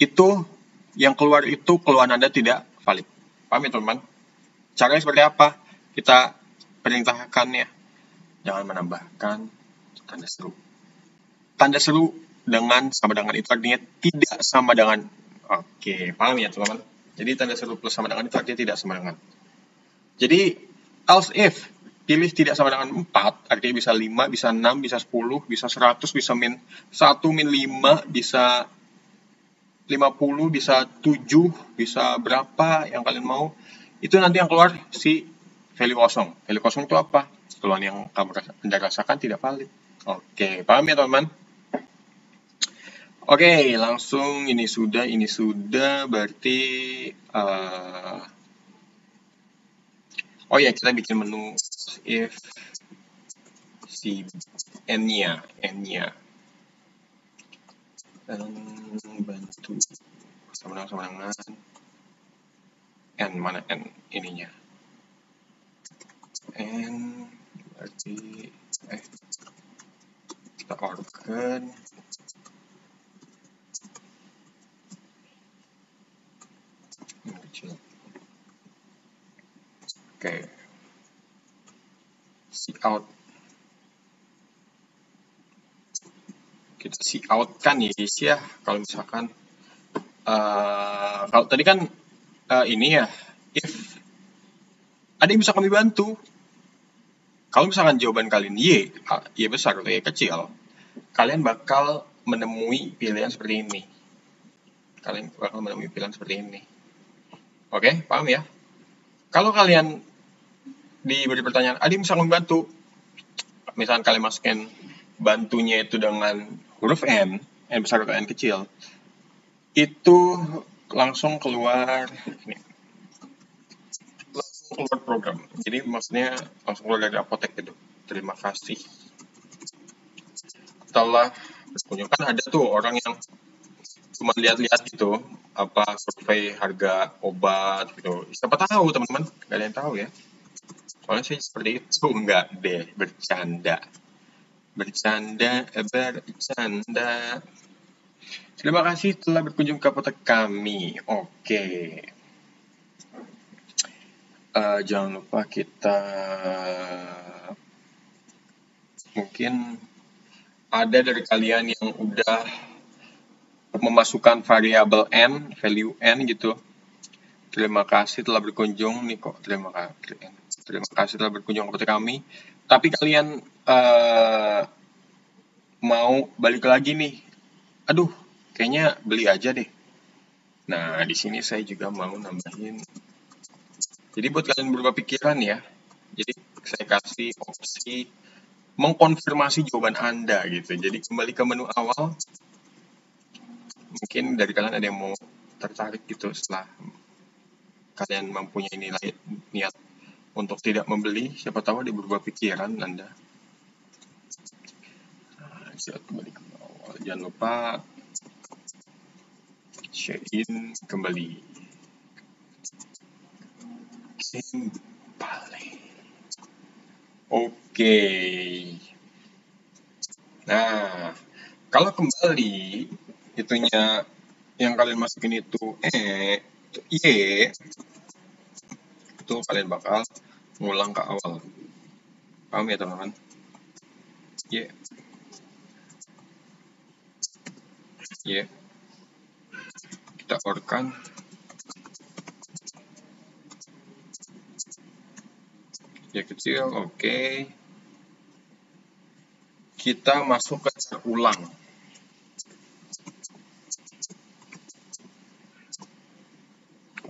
Itu yang keluar itu keluhan Anda tidak valid. Paham ya teman-teman? Caranya seperti apa? Kita perintahkannya. Jangan menambahkan tanda seru. Tanda seru sama dengan itu artinya tidak sama dengan. Oke, paham ya teman-teman? Jadi tanda seru plus sama dengan itu artinya tidak sama dengan. Jadi else if pilih tidak sama dengan 4, artinya bisa 5, bisa 6, bisa 10, bisa 100, bisa -1, -5, bisa 50, bisa 7, bisa berapa yang kalian mau. Itu nanti yang keluar si value kosong. Value kosong itu apa? Keluhan yang Anda rasakan tidak valid. Oke, paham ya teman-teman? Oke, langsung ini sudah berarti kita bikin menu if si n-nya bantu sama dengan n, mana n ininya, n berarti Kita organ. Ini kecil. Oke. Cout. Kita cout kan ya guys ya. Kalau misalkan kalau tadi kan ini ya, if ada yang bisa kami bantu. Kalau misalkan jawaban kalian Y besar atau Y kecil, kalian bakal menemui pilihan seperti ini. Oke, paham ya? Kalau kalian diberi pertanyaan, ada yang bisa kami bantu? Misalkan kalian masukin bantunya itu dengan huruf N besar atau N kecil, itu langsung keluar ini. Langsung keluar program. Jadi maksudnya langsung keluar dari apotek gitu. Terima kasih. Setelah berkunjung, kan ada tuh orang yang cuma lihat-lihat gitu apa survei harga obat gitu. Siapa tahu teman-teman, kalian tahu ya. Soalnya sih seperti itu. Enggak deh, bercanda. Terima kasih telah berkunjung ke apotek kami. Oke. Jangan lupa kita mungkin ada dari kalian yang udah memasukkan variabel n, value n gitu. Terima kasih telah berkunjung nih kok. Terima kasih telah berkunjung ke apotek kami. Tapi kalian mau balik lagi nih. Aduh, kayaknya beli aja deh. Nah, di sini saya juga mau nambahin. Jadi buat kalian berubah pikiran ya. Jadi saya kasih opsi mengkonfirmasi jawaban Anda gitu. Jadi kembali ke menu awal. Mungkin dari kalian ada yang mau tertarik gitu setelah kalian mempunyai nilai niat untuk tidak membeli, siapa tahu dia berubah pikiran Anda. Nah, kembali ke awal. Jangan lupa share in kembali. Kembali. Oke. Nah, kalau kembali itunya yang kalian masukin itu Y, itu kalian bakal ngulang ke awal. Paham ya teman-teman? Y. Kita orkan. Y kecil, oke. Kita masuk ke car ulang.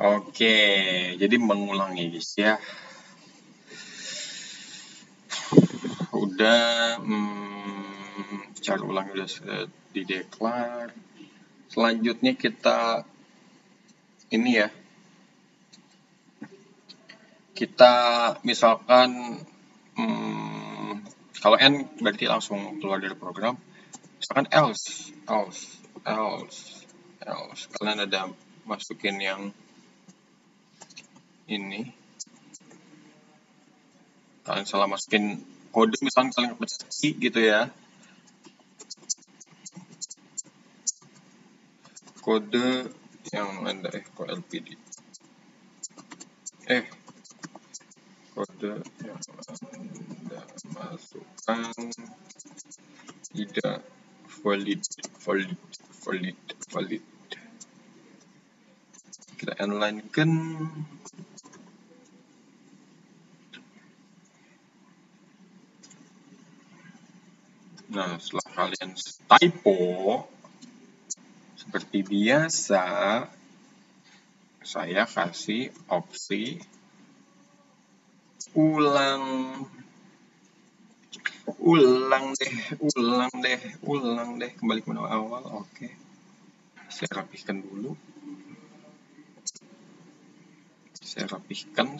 Oke, jadi mengulangi guys ya. Udah, car ulang udah dideklar. Selanjutnya kita ini ya. Kita misalkan kalau N berarti langsung keluar dari program. Misalkan else. Kalian ada masukin yang ini. Kalian salah masukin kode, misalkan kalian pencet I gitu ya. Kode yang Anda kok LPD. Kode yang Anda masukkan tidak valid. Kita inline-kan. Nah, setelah kalian typo seperti biasa, saya kasih opsi ulang deh, kembali ke menu awal. Oke. Saya rapihkan dulu. Saya rapihkan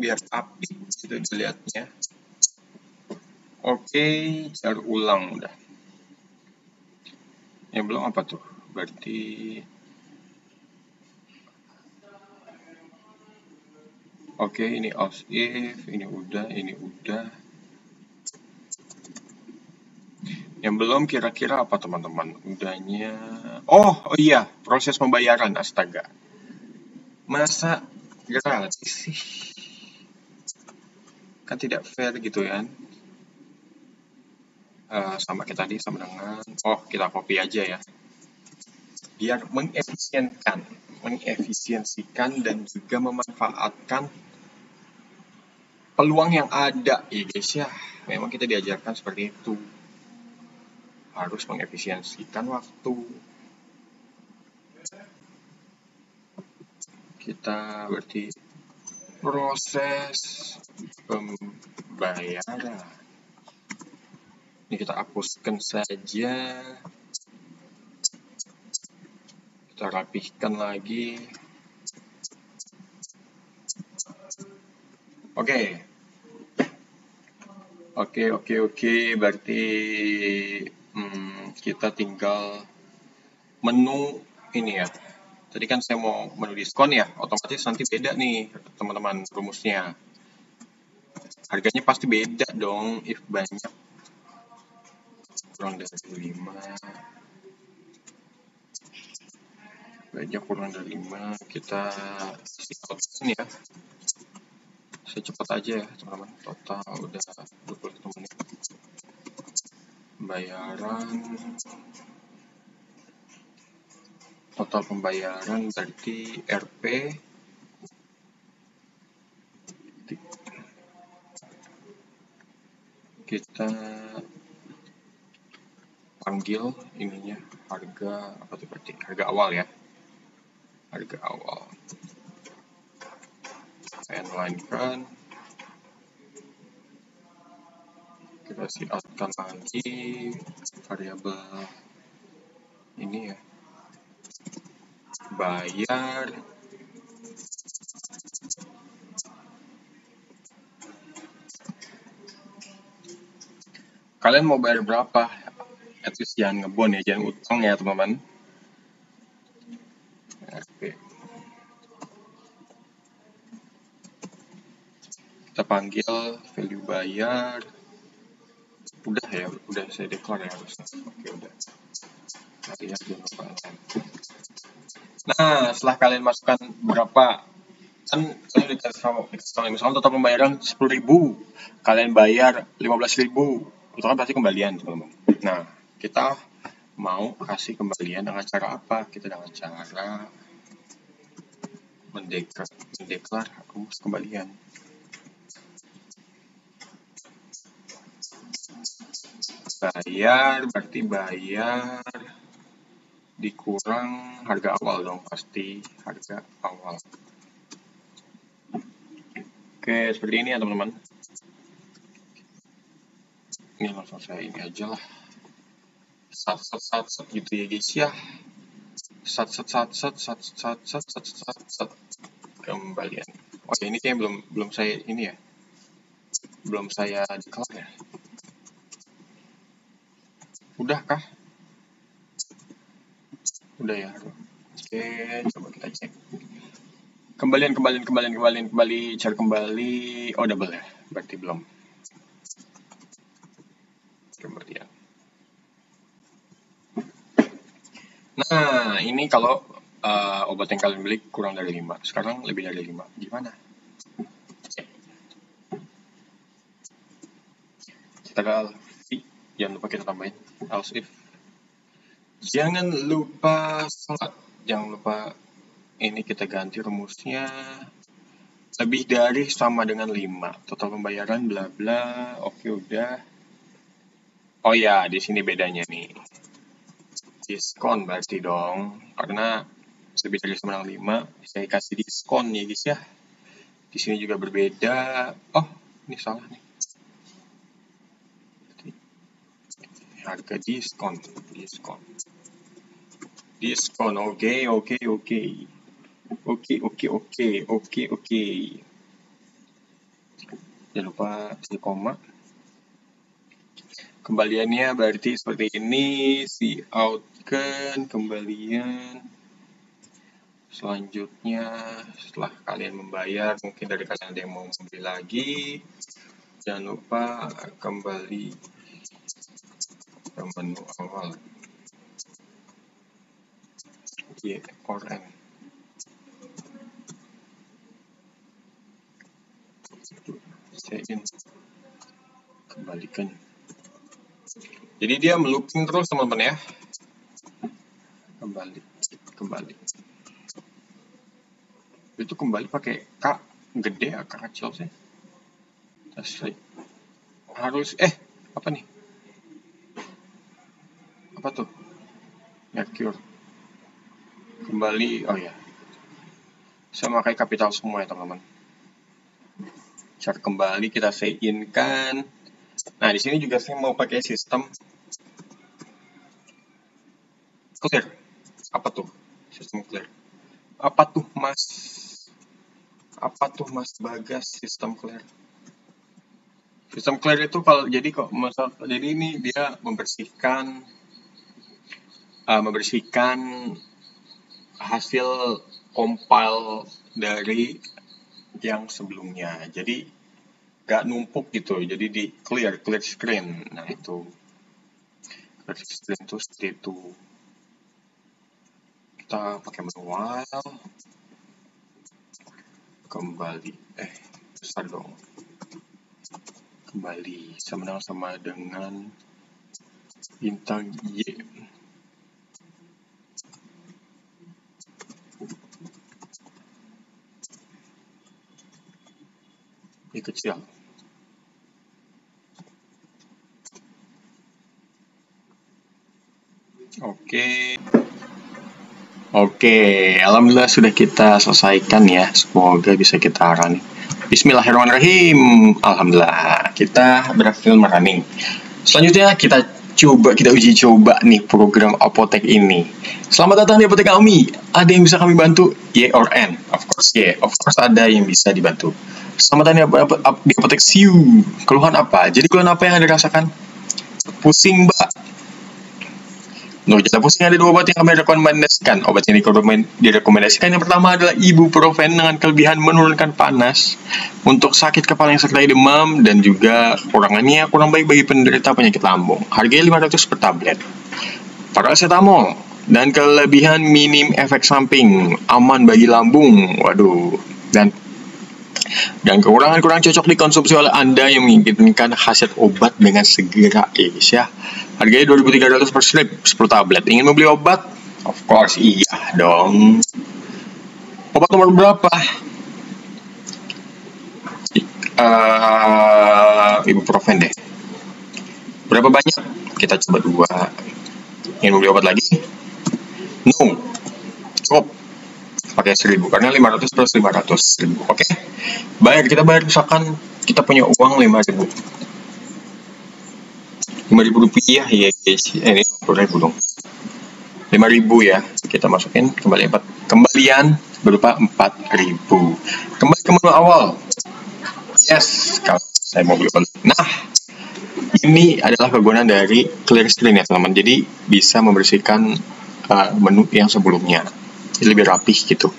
biar apik gitu dilihatnya. Oke, cari ulang udah. Yang belum apa tuh? Berarti oke, ini else if, ini udah. Yang belum kira-kira apa teman-teman? Udahnya. Oh iya, proses pembayaran. Astaga. Masa gratis sih? Kan tidak fair gitu ya. Sama kita tadi sama dengan. Oh, kita copy aja ya. Biar mengefisiensikan dan juga memanfaatkan peluang yang ada ya guys ya. Memang kita diajarkan seperti itu. Harus mengefisiensikan waktu. Kita berarti proses pembayaran. Ini kita hapuskan saja. Kita rapihkan lagi. Oke. Berarti kita tinggal menu ini ya. Tadi kan saya mau menu diskon ya, otomatis nanti beda nih teman-teman rumusnya. Harganya pasti beda dong, if banyak kurang dari 5. Banyak kurang dari 5, kita outkan ya. Saya cepat aja ya teman-teman, total udah 21 menit. Pembayaran, total pembayaran berarti RP kita panggil ininya harga apa tuh, berarti harga awal ya, harga awal. Saya inline-kan, kita siapkan lagi variabel ini ya, bayar. Kalian mau bayar berapa? At least jangan ngebon ya, jangan utang ya teman-teman. Kita panggil value bayar. Udah ya, udah saya declare ya harusnya. Oke, udah. Lihat jangan lupa. Nah, setelah kalian masukkan berapa, kan kalian dikasih misalnya total pembayaran 10.000, kalian bayar 15.000, itu kan pasti kembalian teman-teman. Nah, kita mau kasih kembalian dengan cara apa? Kita dengan cara mendeklar rumus kembalian. Bayar berarti bayar dikurang harga awal dong, pasti harga awal. Oke, seperti ini ya teman-teman. Ini langsung saya ini aja lah. Sat gitu ya guys ya. Sat kembalian. Oh ya, ini kayaknya belum saya ini ya. Belum saya declare ya. Udah kah? Udah ya. Oke, coba kita cek. Kembali, cari kembali. Oh, double ya. Berarti belum. Kembalian. Nah, ini kalau obat yang kalian beli kurang dari 5. Sekarang lebih dari 5. Gimana? Kita gal jangan lupa kita tambahin else if. Jangan lupa salat. Jangan lupa ini kita ganti rumusnya lebih dari sama dengan 5. Total pembayaran bla bla. Oke, udah. Oh ya, di sini bedanya nih. Diskon berarti dong. Karena lebih dari sama dengan 5, saya kasih diskon ya guys ya. Di sini juga berbeda. Oh, ini salah nih. Harga diskon. Oke. Jangan lupa si koma. Kembaliannya berarti seperti ini, si outkan kembalian. Selanjutnya setelah kalian membayar, mungkin dari kalian ada yang mau membeli lagi, jangan lupa kembali menu awal Y or N. Sein, kembalikan. Jadi dia melooping terus teman-teman ya. Kembali. Itu kembali pakai K gede atau kecil sih? Harus apa nih? Apa tuh? Mercure. Kembali, oh ya. Saya pakai kapital semua ya teman-teman. Cara kembali kita sein kan. Nah di sini juga saya mau pakai sistem clear. Apa tuh? Sistem clear. Apa tuh Mas Bagas sistem clear? Sistem clear itu kalau jadi ini dia membersihkan hasil compile dari yang sebelumnya. Jadi gak numpuk gitu. Jadi di clear screen. Nah itu clear screen itu seperti itu. Kita pakai menu while. Kembali. Besar dong. Kembali sama dengan bintang Y. Y kecil. Oke, alhamdulillah sudah kita selesaikan ya. Semoga bisa kita run. Bismillahirrahmanirrahim. Alhamdulillah, kita berhasil running. Selanjutnya kita uji coba nih program Apotek ini. Selamat datang di Apotek kami. Ada yang bisa kami bantu? Y or N? Of course, yeah. Of course ada yang bisa dibantu. Selamat datang di Apotek Siu. Keluhan apa? Jadi keluhan apa yang Anda rasakan? Pusing, Mbak. Untuk jatah pusing ada 2 obat yang kami rekomendasikan. Obat yang direkomendasikan yang pertama adalah ibuprofen dengan kelebihan menurunkan panas untuk sakit kepala yang sertai demam dan juga kekurangannya kurang baik bagi penderita penyakit lambung. Harganya 500 per tablet. Paracetamol dan kelebihan minim efek samping, aman bagi lambung. Waduh. Dan kekurangan kurang cocok dikonsumsi oleh Anda yang menginginkan khasiat obat dengan segera, guys ya. Harganya 2.300 per strip, 10 tablet. Ingin membeli obat? Of course, iya dong. Obat nomor berapa? Ibuprofen deh. Berapa banyak? Kita coba 2. Ingin membeli obat lagi? No. Cukup. Pakai 1.000 karena 500 plus 500 ribu. Oke. Kita bayar misalkan kita punya uang 5.000 rupiah ya guys. Ini 50.000 dong. 5.000 ya. Kita masukin kembalian berupa 4.000. Kembali ke menu awal. Yes, kalau saya mau beli. Nah, ini adalah kegunaan dari clear screen ya teman-teman. Jadi bisa membersihkan menu yang sebelumnya. Jadi lebih rapih gitu.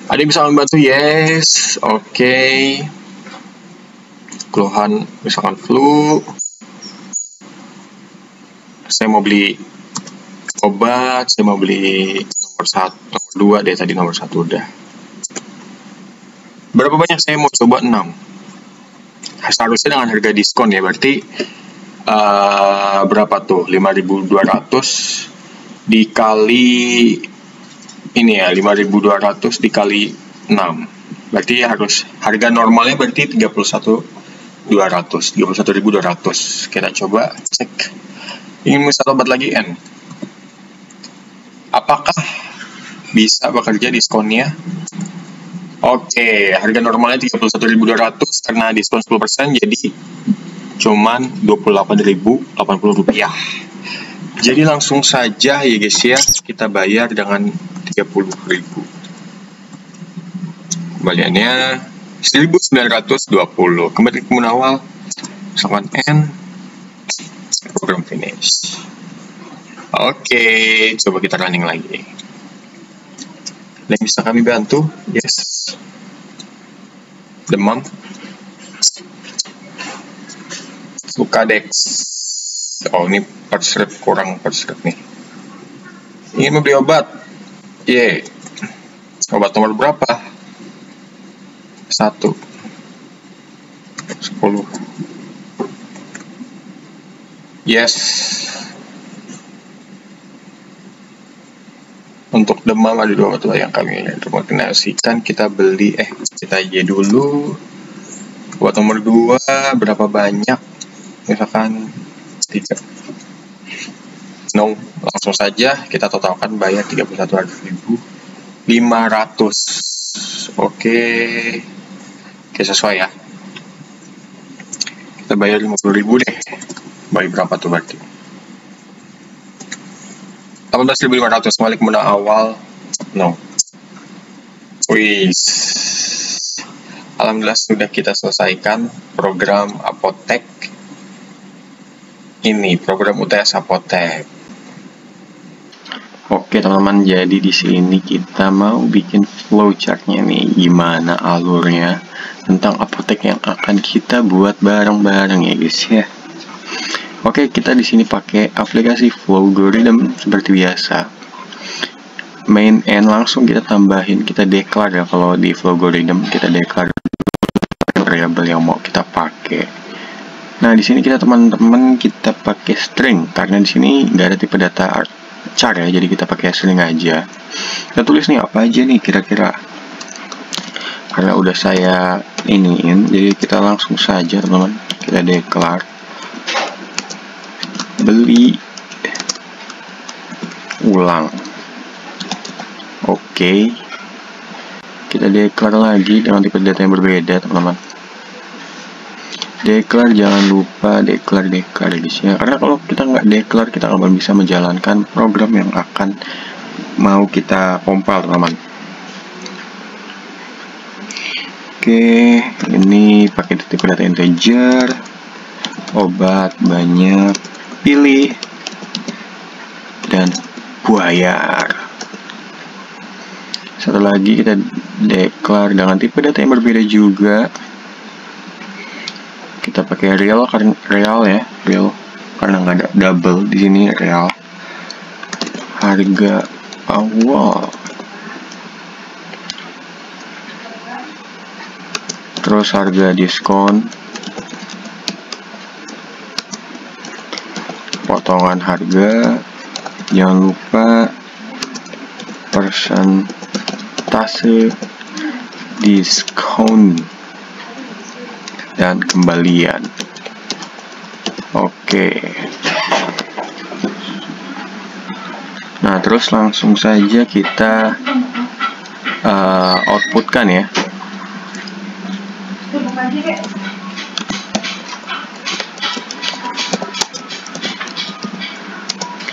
Ada yang bisa membantu? Yes. Oke. Keluhan misalkan flu. Saya mau beli obat, saya mau beli nomor 2 deh, tadi nomor 1 udah. Berapa banyak saya mau coba? 6. Seharusnya dengan harga diskon ya, berarti berapa tuh? 5.200 dikali ini ya, 5.200 dikali 6. Berarti harus harga normalnya berarti 31.200. Kita coba cek. Ingin satu obat lagi N. Apakah bisa bekerja diskonnya? Oke, harga normalnya 31.200 karena diskon 10% jadi cuman 28.080 rupiah. Jadi langsung saja ya guys ya, kita bayar dengan 30.000. Kembaliannya 1.920. Kembali ke menu awal. Misalkan N. Program finish. Oke, coba kita running lagi. Yang bisa kami bantu? Yes. Demam. Sukadex. Oh, ini persrip kurang persrip nih. Ingin membeli obat. Ye. Obat nomor berapa? 1. 10. Yes. Untuk demam ada 2 obat yang kami rekomendasikan kita beli. Kita aja dulu. Obat nomor 2 berapa banyak? Misalkan 3. No, langsung saja kita totalkan bayar 31.500. Oke, sesuai ya. Kita bayar 50.000 deh. Bayar berapa tuh berarti? 18.500 balik modal awal. No. Wih. Alhamdulillah sudah kita selesaikan program apotek. Ini program UTS apotek. Oke teman-teman, jadi di sini kita mau bikin flowchartnya nih, gimana alurnya tentang apotek yang akan kita buat bareng-bareng ya guys ya. Oke, kita di sini pakai aplikasi Flowgorithm seperti biasa. Main and langsung kita tambahin, kita declare ya. Kalau di Flowgorithm kita declare variabel yang mau kita pakai. Nah, di sini kita teman-teman kita pakai string karena di sini nggak ada tipe data char ya, jadi kita pakai string aja. Kita tulis nih apa aja nih kira-kira. Karena udah saya iniin, jadi kita langsung saja teman-teman kita declare beli ulang. Oke, kita declare lagi dengan tipe data yang berbeda teman-teman. Declare, jangan lupa declare guys ya, karena kalau kita nggak declare kita nggak bisa menjalankan program yang akan mau kita compile teman-teman. Oke, ini pakai tipe data integer, obat banyak, pilih dan bayar. Satu lagi kita declare dengan tipe data yang berbeda juga. Kita pakai real karena karena nggak ada double di sini, real. Harga awal. Terus harga diskon. Potongan harga, jangan lupa persentase diskon dan kembalian. Oke. Nah, terus langsung saja kita outputkan ya.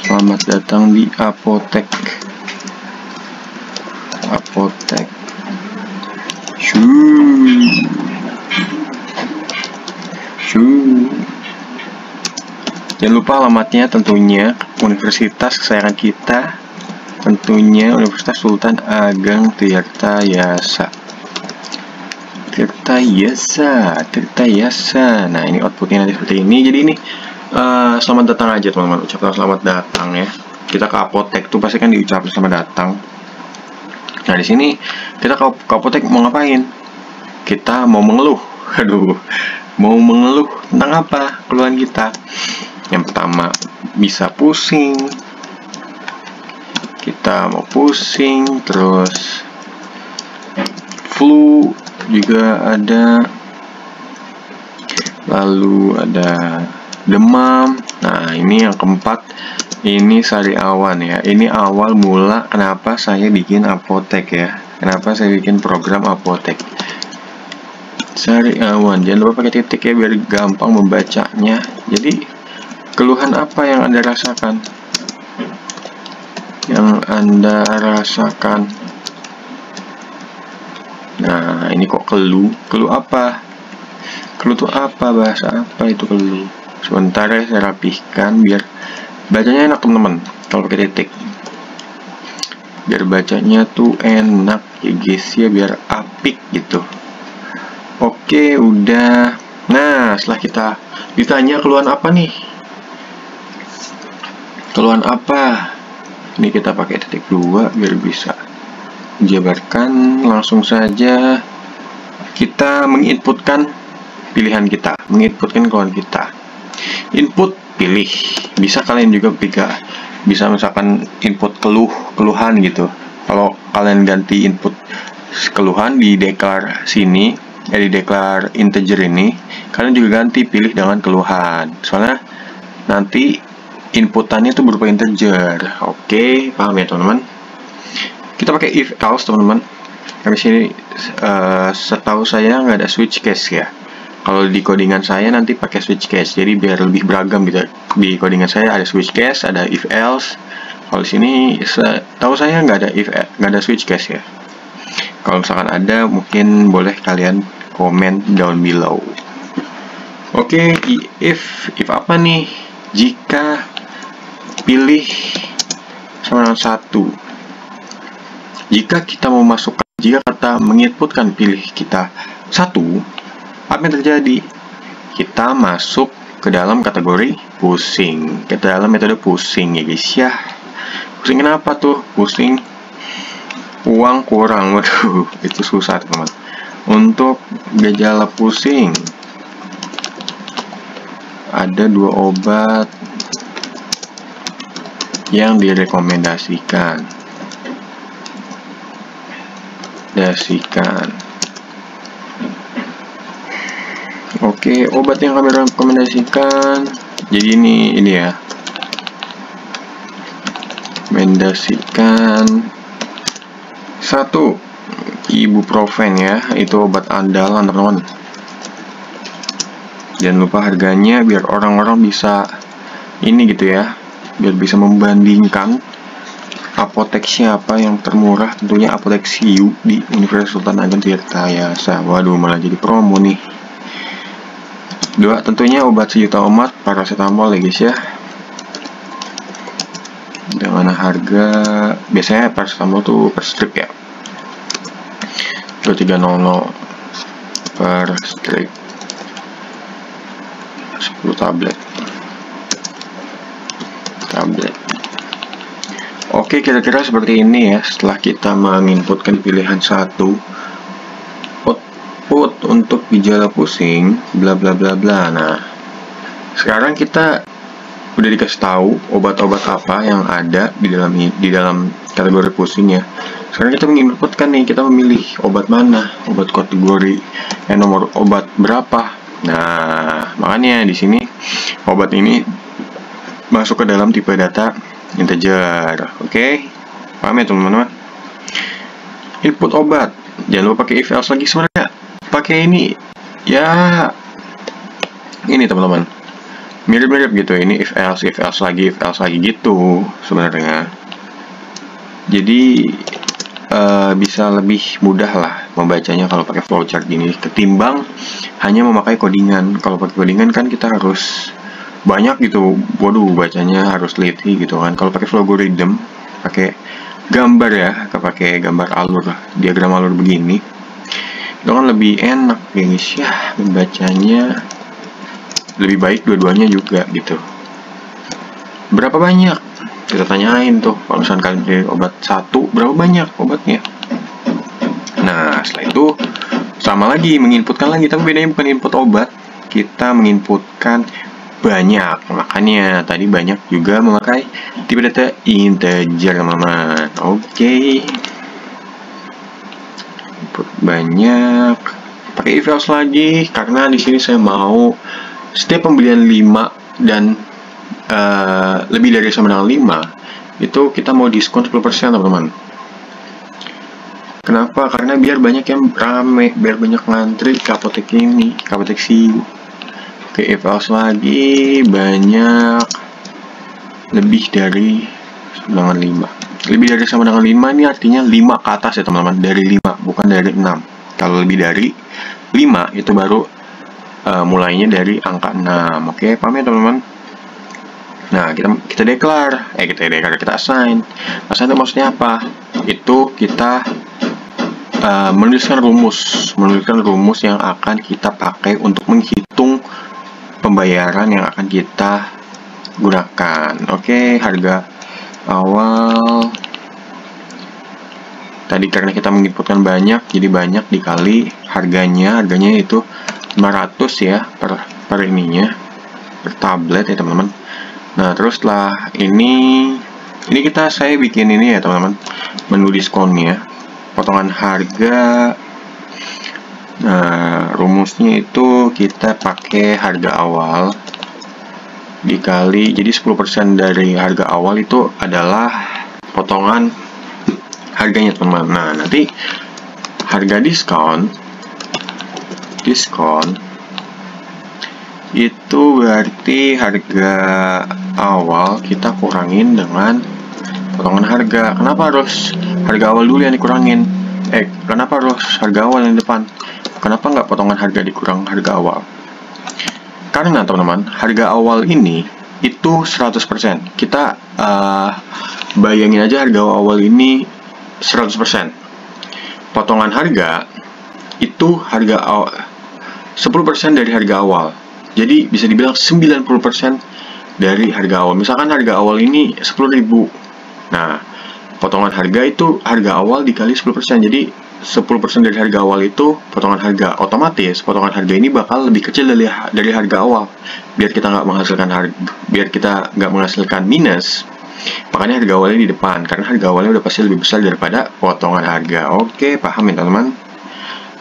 Selamat datang di apotek. Jangan lupa alamatnya tentunya universitas kesayangan kita, tentunya Universitas Sultan Ageng Tirtayasa. Nah, ini outputnya nanti seperti ini. Jadi ini selamat datang aja teman-teman, ucapkan selamat datang ya. Kita ke apotek tuh pasti kan diucapkan selamat datang. Nah, di sini kita ke apotek mau ngapain? Kita mau mengeluh. Mau mengeluh tentang apa? Keluhan kita. Yang pertama, bisa pusing. Kita mau pusing, terus flu juga ada. Lalu ada demam. Nah, ini yang keempat, ini sariawan ya. Ini awal mula kenapa saya bikin apotek ya. Kenapa saya bikin program apotek. Sariawan, jangan lupa pakai titik ya biar gampang membacanya. Jadi keluhan apa yang Anda rasakan? Nah, ini kok keluh apa? Keluh itu apa? Bahasa apa itu keluh? Sebentar ya, saya rapihkan biar bacanya enak teman-teman. Kalau pakai titik, biar bacanya tuh enak ya guys ya, biar apik gitu. Oke, udah. Nah, setelah kita ditanya keluhan apa nih, Keluhan apa? Ini kita pakai titik 2 biar bisa jabarkan. Langsung saja kita menginputkan pilihan kita, menginputkan keluhan kita. Input pilih, bisa kalian juga bisa misalkan input keluhan gitu. Kalau kalian ganti input keluhan di declare sini, di declare integer ini, kalian juga ganti pilih dengan keluhan. Soalnya nanti inputannya itu berupa integer. Oke, paham ya teman-teman? Kita pakai if else teman-teman. Karena sini setahu saya nggak ada switch case ya. Kalau di codingan saya nanti pakai switch case, jadi biar lebih beragam gitu. Di codingan saya ada switch case, ada if else. Kalau di sini setahu saya nggak ada switch case ya. Kalau misalkan ada, mungkin boleh kalian komen down below. Oke, if apa nih? Jika pilih sama dengan 1. Jika kita memasukkan, jika kita menginputkan pilih kita 1, apa yang terjadi? Kita masuk ke dalam kategori pusing, ke dalam metode pusing ya guys ya. Pusing kenapa tuh? Pusing uang kurang, waduh itu susah teman. Untuk gejala pusing ada 2 obat yang direkomendasikan. Oke, obat yang kami rekomendasikan. Jadi ini ya. Rekomendasikan 1, ibuprofen ya. Itu obat andalan, teman-teman. Jangan lupa harganya biar orang-orang bisa ini gitu ya. Biar bisa membandingkan apotek siapa yang termurah. Tentunya apotek Siu di Universitas Sultan Ageng Tirtayasa. Waduh, malah jadi promo nih. 2, tentunya obat sejuta umat, paracetamol ya guys ya. Dengan harga, biasanya paracetamol tuh per strip ya. 2300 per strip. 10 tablet. Oke, kira-kira seperti ini ya. Setelah kita menginputkan pilihan 1, output untuk gejala pusing, bla bla bla bla. Nah, sekarang kita udah dikasih tahu obat-obat apa yang ada di dalam kategori pusing ya. Sekarang kita menginputkan nih, kita memilih obat mana, obat kategori nomor obat berapa. Nah, makanya di sini obat ini masuk ke dalam tipe data integer. Oke, paham ya teman-teman? Input obat, jangan lupa pakai if else lagi. Sebenarnya pakai ini ya, ini teman-teman, mirip-mirip gitu. Ini if else lagi gitu sebenarnya. Jadi bisa lebih mudah lah membacanya kalau pakai flowchart gini ketimbang hanya memakai codingan. Kalau pakai codingan kan kita harus banyak gitu, waduh bacanya harus teliti gitu kan. Kalau pakai flowgorithm, pakai gambar ya, pakai gambar alur, diagram alur begini, itu kan lebih enak ya guys ya, membacanya lebih baik dua-duanya juga gitu. Berapa banyak? Kita tanyain tuh, kalau misalkan kalian beli obat 1, berapa banyak obatnya? Nah, setelah itu sama lagi, menginputkan lagi, tapi bedanya bukan input obat, kita menginputkan banyak. Makanya tadi banyak juga memakai tipe data integer teman-teman. Oke, input banyak, pakai if else lagi karena di sini saya mau setiap pembelian 5 dan lebih dari sama dengan 5 itu kita mau diskon 10% teman-teman. Kenapa? Karena biar banyak yang rame, biar banyak ngantri ke apotek ini, ke apotek Siu. Oke, if else lagi banyak lebih dari sama dengan 5. Lebih dari sama dengan 5 ini artinya 5 ke atas ya teman-teman, dari 5 bukan dari 6. Kalau lebih dari 5 itu baru mulainya dari angka 6. Oke, paham ya teman-teman? Nah, kita declare, kita assign. Assign itu maksudnya apa? Itu kita menuliskan rumus yang akan kita pakai untuk menghitung pembayaran yang akan kita gunakan. Oke, harga awal tadi karena kita menginputkan banyak, jadi banyak dikali harganya itu 500 ya per ininya, per tablet ya teman-teman. Nah, terus setelah ini saya bikin ini ya teman-teman, menu diskonnya, potongan harga. Nah, rumusnya itu kita pakai harga awal dikali, jadi 10% dari harga awal itu adalah potongan harganya teman-teman. Nah, nanti harga diskon itu berarti harga awal kita kurangin dengan potongan harga. Kenapa harus harga awal dulu yang dikurangin? Kenapa harus harga awal yang depan? Kenapa nggak potongan harga dikurang harga awal? Karena teman-teman, harga awal ini itu 100%. Kita bayangin aja harga awal ini 100%. Potongan harga itu harga awal 10% dari harga awal. Jadi bisa dibilang 90% dari harga awal. Misalkan harga awal ini 10.000. Nah, potongan harga itu harga awal dikali 10%. Jadi 10% dari harga awal itu potongan harga. Otomatis potongan harga ini bakal lebih kecil dari harga awal. Biar kita nggak menghasilkan minus. Makanya harga awalnya di depan, karena harga awalnya udah pasti lebih besar daripada potongan harga. Oke, paham ya teman-teman?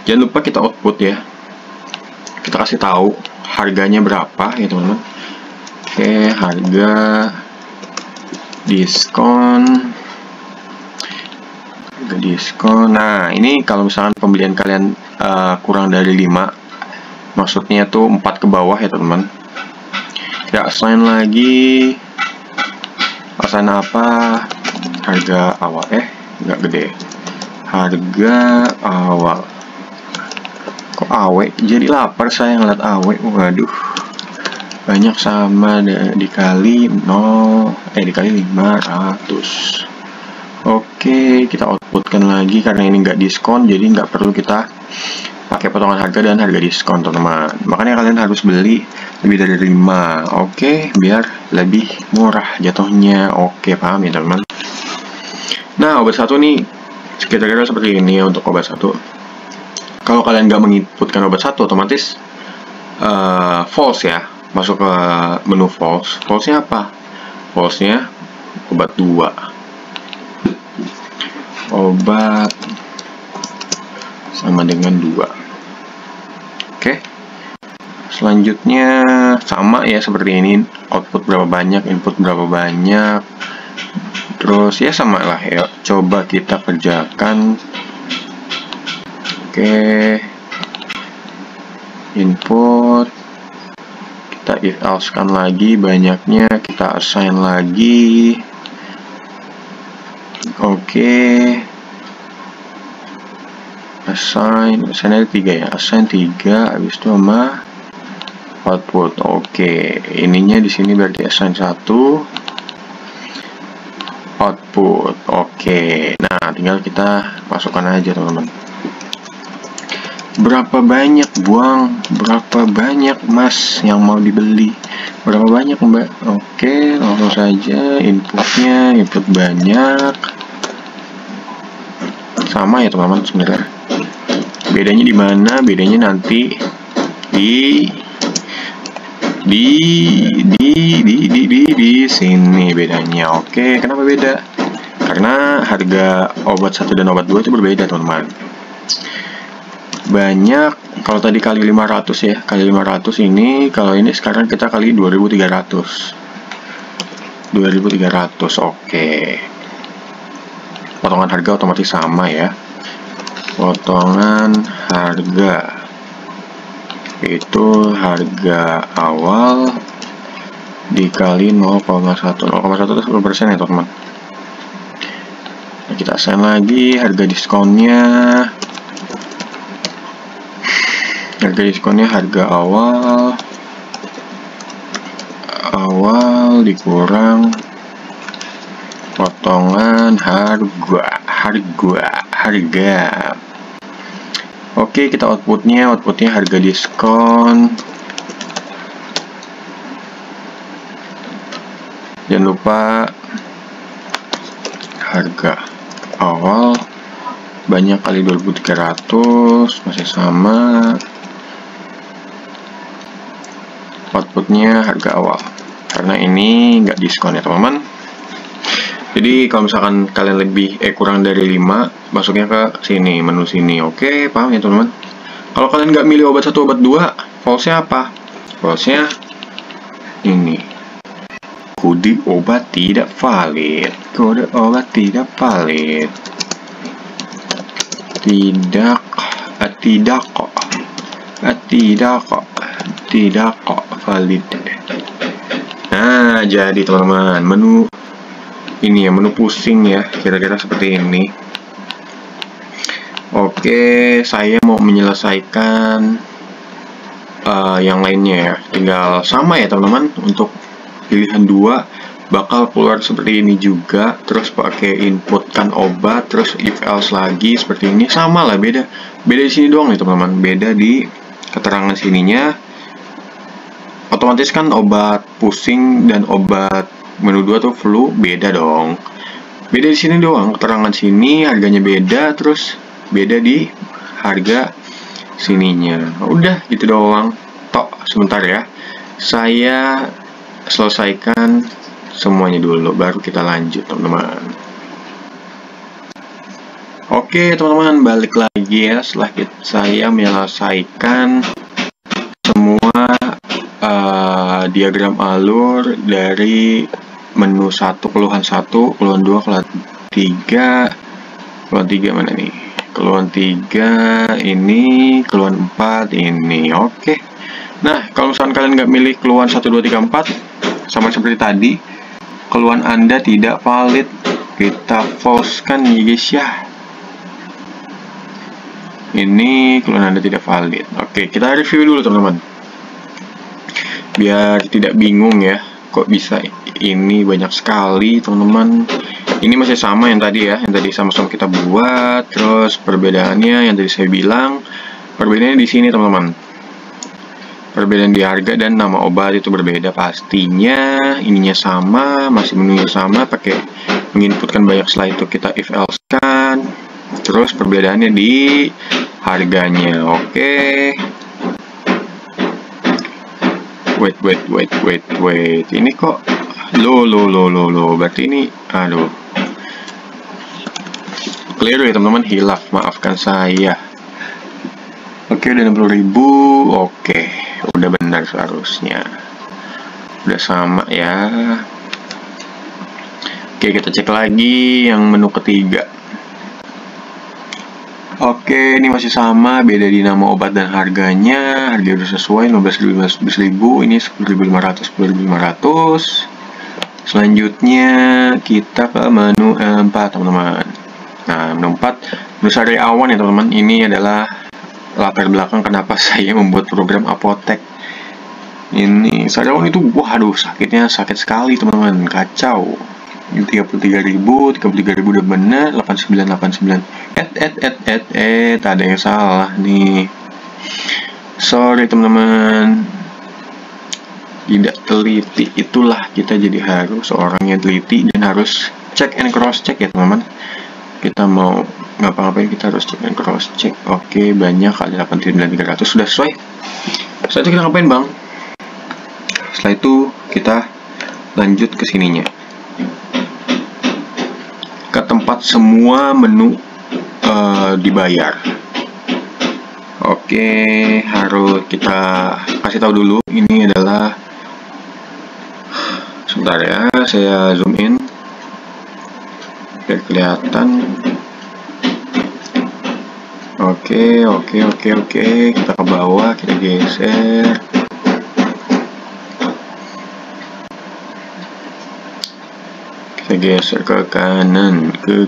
Jangan lupa kita output ya. Kita kasih tahu harganya berapa ya teman-teman. Oke, harga diskon. Nah, ini kalau misalkan pembelian kalian kurang dari 5, maksudnya tuh 4 ke bawah ya teman-teman. Ya, assign lagi. Assign apa? Harga awal. Nggak gede. Harga awal. Kok awe? Jadi lapar saya ngeliat awe. Waduh. Banyak sama dikali 500. Oke, kita outputkan lagi karena ini nggak diskon, jadi nggak perlu kita pakai potongan harga dan harga diskon teman-teman. Makanya kalian harus beli lebih dari 5. Oke, biar lebih murah jatuhnya. Oke, paham ya teman-teman? Nah, obat satu nih kira-kira seperti ini ya untuk obat satu. Kalau kalian nggak menginputkan obat satu, otomatis false ya, masuk ke menu false. False-nya apa? False-nya obat 2. Obat sama dengan 2. Oke. Selanjutnya sama ya seperti ini, output berapa banyak, input berapa banyak. Terus ya sama lah ya. Coba kita kerjakan. Oke. Input kita if else kan lagi, banyaknya kita assign lagi. Oke. Assign ada 3 ya. Assign 3 habis itu sama output. Oke. Ininya di sini berarti assign 1 output. Oke. Nah, tinggal kita masukkan aja teman-teman. Berapa banyak buang, berapa banyak mas yang mau dibeli, berapa banyak mbak. Oke, langsung saja inputnya, input banyak. Sama ya teman-teman sebenarnya. Bedanya di mana? Bedanya nanti di sini bedanya. Oke, kenapa beda? Karena harga obat 1 dan obat 2 itu berbeda teman-teman. Banyak, kalau tadi kali 500 ya, kali 500 ini, kalau ini sekarang kita kali 2300. Oke. Potongan harga otomatis sama ya. Potongan harga itu harga awal dikali 0,1. 0,1 itu 10% ya teman-teman. Nah, kita assign lagi harga diskonnya. Harga diskonnya harga awal dikurang potongan harga. Oke, kita outputnya harga diskon. Jangan lupa harga awal banyak kali 2300, masih sama. Outputnya harga awal, karena ini nggak diskon ya teman-teman. Jadi kalau misalkan kalian kurang dari 5, masuknya ke sini, menu sini. Oke, paham ya teman-teman? Kalau kalian nggak milih obat 1, obat 2, false-nya apa? False-nya ini, kode obat tidak valid. Kode obat tidak valid. Tidak kok valid. Nah, jadi teman-teman, menu ini ya, menu pusing ya, kira-kira seperti ini. Oke, saya mau menyelesaikan yang lainnya ya. Tinggal sama ya teman-teman, untuk pilihan 2 bakal keluar seperti ini juga. Terus pakai inputkan obat, terus if else lagi seperti ini. Sama lah, beda di sini doang nih teman-teman, beda di keterangan sininya. Otomatis kan obat pusing dan obat menu 2 tuh flu, beda dong. Beda di sini doang, keterangan sini harganya beda, terus beda di harga sininya. Udah gitu doang. Tok, sebentar ya, saya selesaikan semuanya dulu, baru kita lanjut teman-teman. Oke teman-teman, balik lagi ya setelah saya menyelesaikan semua diagram alur dari menu 1, keluhan 1, keluhan 2, keluhan 3. Keluhan 3 mana nih? Keluhan 3 ini, keluhan 4 ini. Oke. Nah, kalau misalkan kalian nggak milih keluhan 1, 2, 3, 4, sama seperti tadi, keluhan Anda tidak valid. Kita false kan ya guys ya. Ini keluhan Anda tidak valid. Oke, kita review dulu teman-teman, biar tidak bingung ya, kok bisa ini banyak sekali teman-teman. Ini masih sama yang tadi ya, yang tadi sama-sama kita buat. Terus perbedaannya yang tadi saya bilang, perbedaannya di sini teman-teman. Perbedaan di harga dan nama obat itu berbeda pastinya. Ininya sama, masih menunya sama, pakai menginputkan banyak, setelah itu kita if else kan. Terus perbedaannya di harganya. Oke. Wait. Ini kok lo. Berarti ini, aduh. Clear ya teman-teman, hilaf, maafkan saya. Oke, udah 60.000. Oke, udah benar seharusnya. Udah sama ya. Oke, kita cek lagi yang menu ketiga. Oke, ini masih sama, beda di nama obat dan harganya. Harga udah sesuai, 15.000, ini 10.500, 10.500. Selanjutnya kita ke menu 4 teman-teman. Nah, menu 4, menu Sariawan ya teman-teman. Ini adalah latar belakang kenapa saya membuat program apotek. Ini Sariawan itu, waduh, sakitnya sakit sekali teman-teman, kacau. Ini 33.000 udah bener, 89. Ada yang salah nih. Sorry teman-teman, tidak teliti. Itulah kita jadi harus orang yang teliti dan harus check and cross check ya teman-teman. Kita mau ngapa-ngapain kita harus check and cross check. Oke, banyak kali 89.300 sudah sesuai. Setelah itu kita ngapain bang? Setelah itu kita lanjut ke sininya, ke tempat semua menu dibayar. Oke, harus kita kasih tahu dulu ini adalah, sebentar ya, saya zoom in biar kelihatan. Oke, kita ke bawah, kita geser. Kita geser ke kanan, ke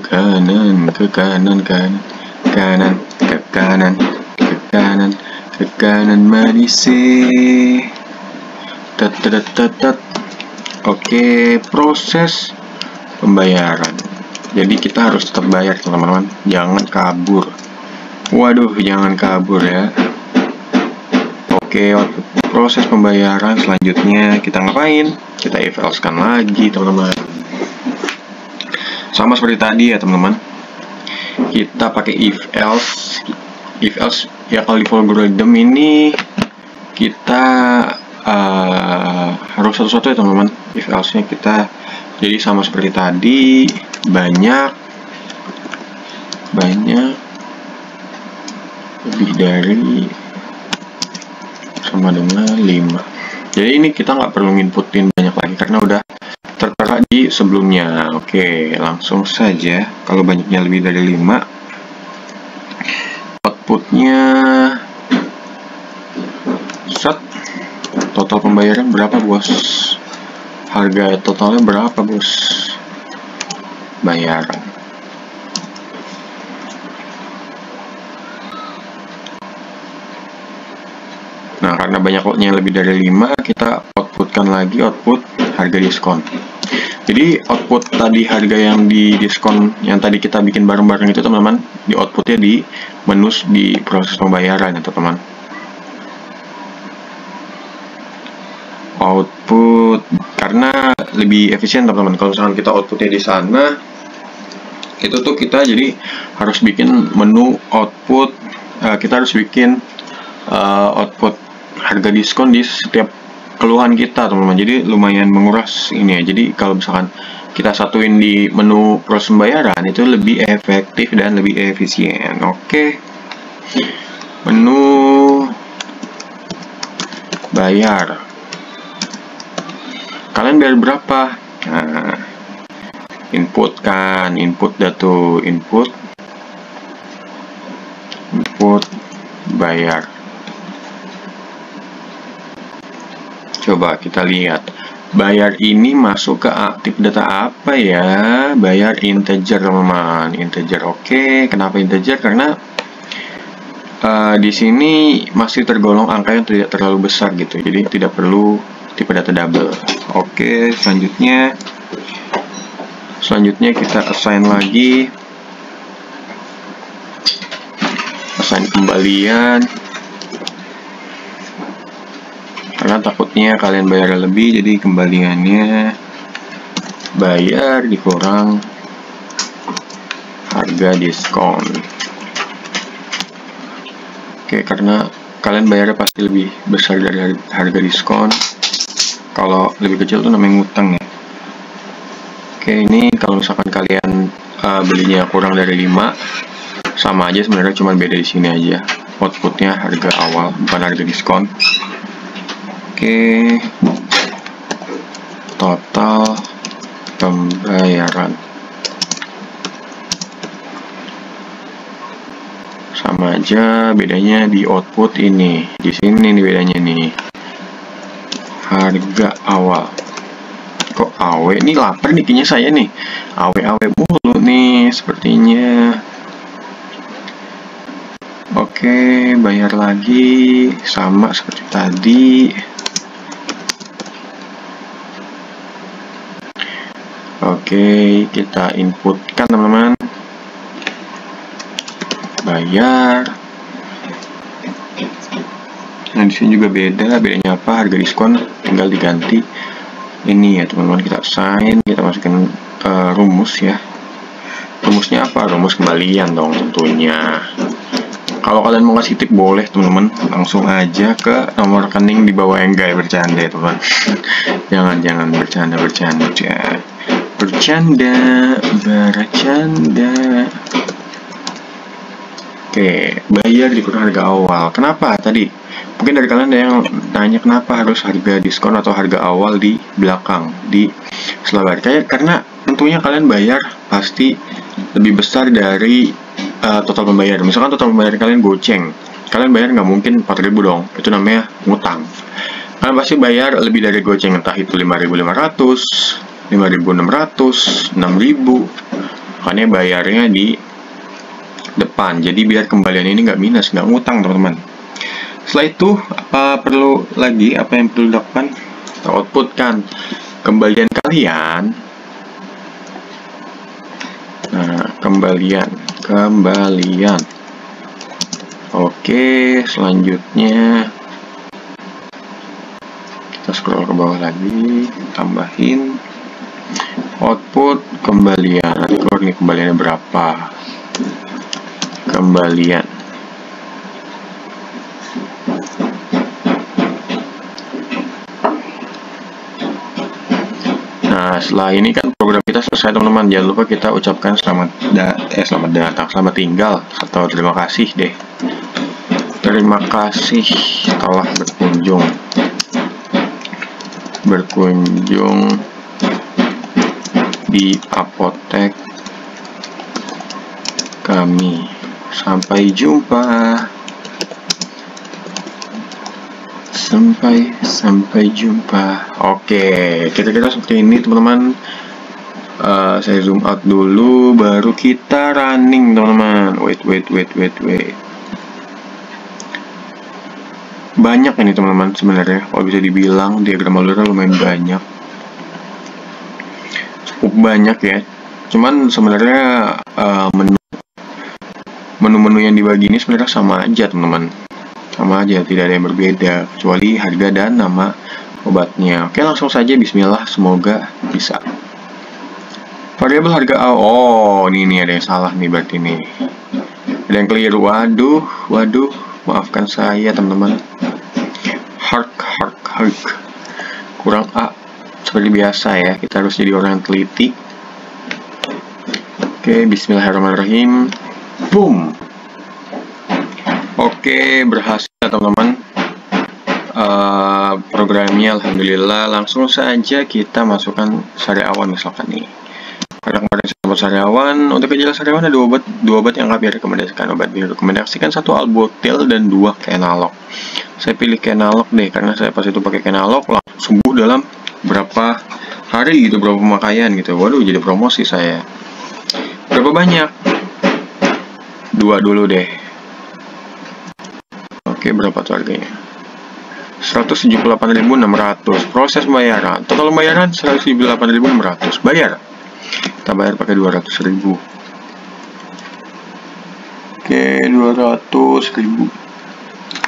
kanan manis. Oke, proses pembayaran. Jadi kita harus tetap bayar teman-teman, jangan kabur. Waduh, jangan kabur ya. Oke, proses pembayaran selanjutnya kita ngapain? Kita if else kan lagi teman-teman. Sama seperti tadi ya teman-teman. Kita pakai if else ya. Kalau di algorithm ini kita harus satu-satu ya teman-teman. If else nya kita jadi sama seperti tadi, banyak lebih dari sama dengan 5. Jadi ini kita nggak perlu inputin banyak lagi karena udah tertera di sebelumnya. Oke, langsung saja. Kalau banyaknya lebih dari 5, outputnya set. Total pembayaran berapa bos? Harga totalnya berapa bos? Bayaran. Nah, karena banyak outnya lebih dari 5, kita outputkan lagi output harga diskon. Jadi output tadi harga yang di diskon yang tadi kita bikin bareng-bareng itu teman-teman, di outputnya di menu di proses pembayaran ya teman-teman. Output karena lebih efisien teman-teman. Kalau misalkan kita outputnya di sana, itu tuh kita jadi harus bikin menu output. Kita harus bikin output harga diskon di setiap keluhan kita teman-teman. Jadi lumayan menguras ini ya. Jadi kalau misalkan kita satuin di menu proses pembayaran itu lebih efektif dan lebih efisien. Oke. Menu bayar. Kalian bayar berapa? Nah, input kan, input datu, input bayar. Coba kita lihat. Bayar ini masuk ke aktif data apa ya? Bayar integer teman-teman. Integer. Oke. Kenapa integer? Karena di sini masih tergolong angka yang tidak terlalu besar gitu. Jadi tidak perlu tipe data double. Oke. Selanjutnya kita assign lagi. Assign kembalian. Karena takutnya kalian bayar lebih, jadi kembaliannya bayar dikurang harga diskon. Oke, karena kalian bayarnya pasti lebih besar dari harga diskon. Kalau lebih kecil tuh namanya ngutang ya. Oke, ini kalau misalkan kalian belinya kurang dari 5, sama aja sebenarnya, cuma beda di sini aja. Outputnya harga awal, bukan harga diskon. Oke, total pembayaran sama aja, bedanya di output ini. Di sini nih bedanya nih. Harga awal. Kok awe? Ini lapar nih kayaknya saya nih. Awe-awe mulu nih sepertinya. Oke, bayar lagi sama seperti tadi. Oke, kita inputkan teman-teman. Bayar. Nah, di sini juga bedanya apa? Harga diskon tinggal diganti ini ya teman-teman. Kita assign, kita masukin rumus ya. Rumusnya apa? Rumus kembalian dong tentunya. Kalau kalian mau ngasih tip boleh teman-teman, langsung aja ke nomor rekening di bawah yang gak bercanda ya teman. Jangan bercanda ya. Bercanda. Oke, bayar dikurang harga awal. Kenapa tadi? Mungkin dari kalian ada yang tanya kenapa harus harga diskon atau harga awal di belakang, di setelah bayar. Karena tentunya kalian bayar pasti lebih besar dari total pembayaran. Misalkan total pembayaran kalian goceng, kalian bayar nggak mungkin 4.000 dong. Itu namanya ngutang. Kalian pasti bayar lebih dari goceng, entah itu 5.500, 5.600, 6.000. Makanya bayarnya di depan. Jadi biar kembalian ini nggak minus, nggak ngutang teman-teman. Setelah itu apa yang perlu dilakukan? Kita outputkan kembalian kalian. Nah, kembalian. Oke, selanjutnya kita Kita scroll ke bawah lagi, tambahin output kembalian. Nanti keluar nih kembaliannya berapa. Kembalian. Nah, setelah ini kan program kita selesai teman-teman. Jangan lupa kita ucapkan selamat datang, selamat tinggal, atau terima kasih deh. Terima kasih telah berkunjung di apotek kami. Sampai jumpa. Sampai jumpa. Oke, kira-kira seperti ini teman-teman. Saya zoom out dulu, baru kita running teman-teman. Wait. Banyak ini teman-teman sebenarnya. Kalau bisa dibilang diagram alurnya lumayan banyak. Cukup banyak ya. Cuman sebenarnya menu-menu yang dibagi ini sebenarnya sama aja teman-teman. Sama aja, tidak ada yang berbeda kecuali harga dan nama obatnya. Oke, langsung saja bismillah, semoga bisa. Variabel harga oh, ini ada yang salah nih berarti nih. Ada yang keliru. Waduh, maafkan saya teman-teman. Hark. Kurang A. Seperti biasa ya, kita harus jadi orang yang teliti. Oke, bismillahirrahmanirrahim. Boom. Oke, berhasil teman-teman. Programnya alhamdulillah. Langsung saja kita masukkan sariawan misalkan nih. Karena kemarin saya dapat sariawan. Untuk gejala sariawan ada dua obat yang kami rekomendasikan. Obat direkomendasikan 1 albutil dan 2 kenalog. Saya pilih kenalog deh karena saya pas itu pakai kenalog langsung sembuh dalam berapa hari gitu, berapa pemakaian gitu. Waduh, jadi promosi saya. Berapa banyak? 2 dulu deh. Oke, berapa tuh harganya? 178.600. Proses pembayaran. Total pembayaran 178.600. Bayar. Kita bayar pakai 200.000. Oke, 200.000.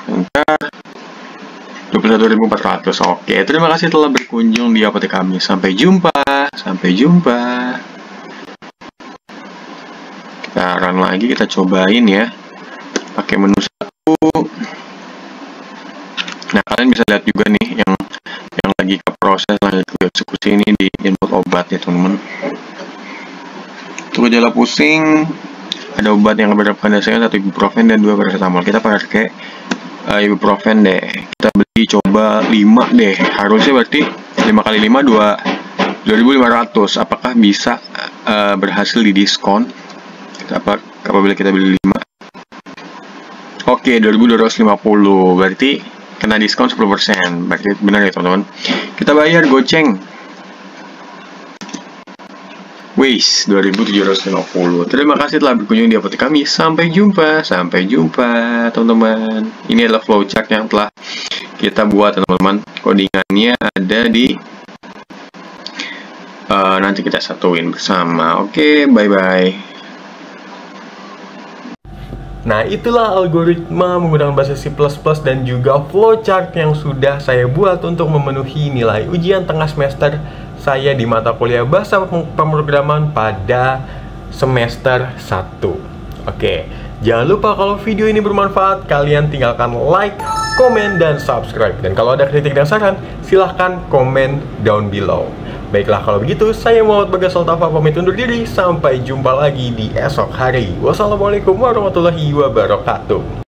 Entar 21.400. Oke, terima kasih telah berkunjung di apotek kami. Sampai jumpa. Kita run lagi, kita cobain ya. Pakai menu 1. Nah, kalian bisa lihat juga nih yang lagi ke proses, lagi ke eksekusi ini di input obat ya teman-teman. Untuk gejala pusing, ada obat yang direkomendasikan 1 ibuprofen dan 2 paracetamol. Kita pakai ibuprofen deh. Kita beli coba 5 deh. Harusnya berarti 5 kali 5 2.500. Apakah bisa berhasil di diskon? Apabila kita beli 5? Oke, 2.250. Berarti kena diskon 10%. Berarti benar ya teman-teman. Kita bayar goceng. Wis, 2.750. Terima kasih telah berkunjung di apotek kami. Sampai jumpa teman-teman. Ini adalah flowchart yang telah kita buat teman-teman. Codingannya ada di nanti kita satuin bersama. Oke, bye-bye. Nah, itulah algoritma menggunakan bahasa C++ dan juga flowchart yang sudah saya buat untuk memenuhi nilai ujian tengah semester saya di mata kuliah bahasa pemrograman pada semester 1. Oke, jangan lupa kalau video ini bermanfaat, kalian tinggalkan like, komen, dan subscribe. Dan kalau ada kritik dan saran, silahkan komen down below. Baiklah, kalau begitu, saya Muhammad Bagas Altafa pamit undur diri. Sampai jumpa lagi di esok hari. Wassalamualaikum warahmatullahi wabarakatuh.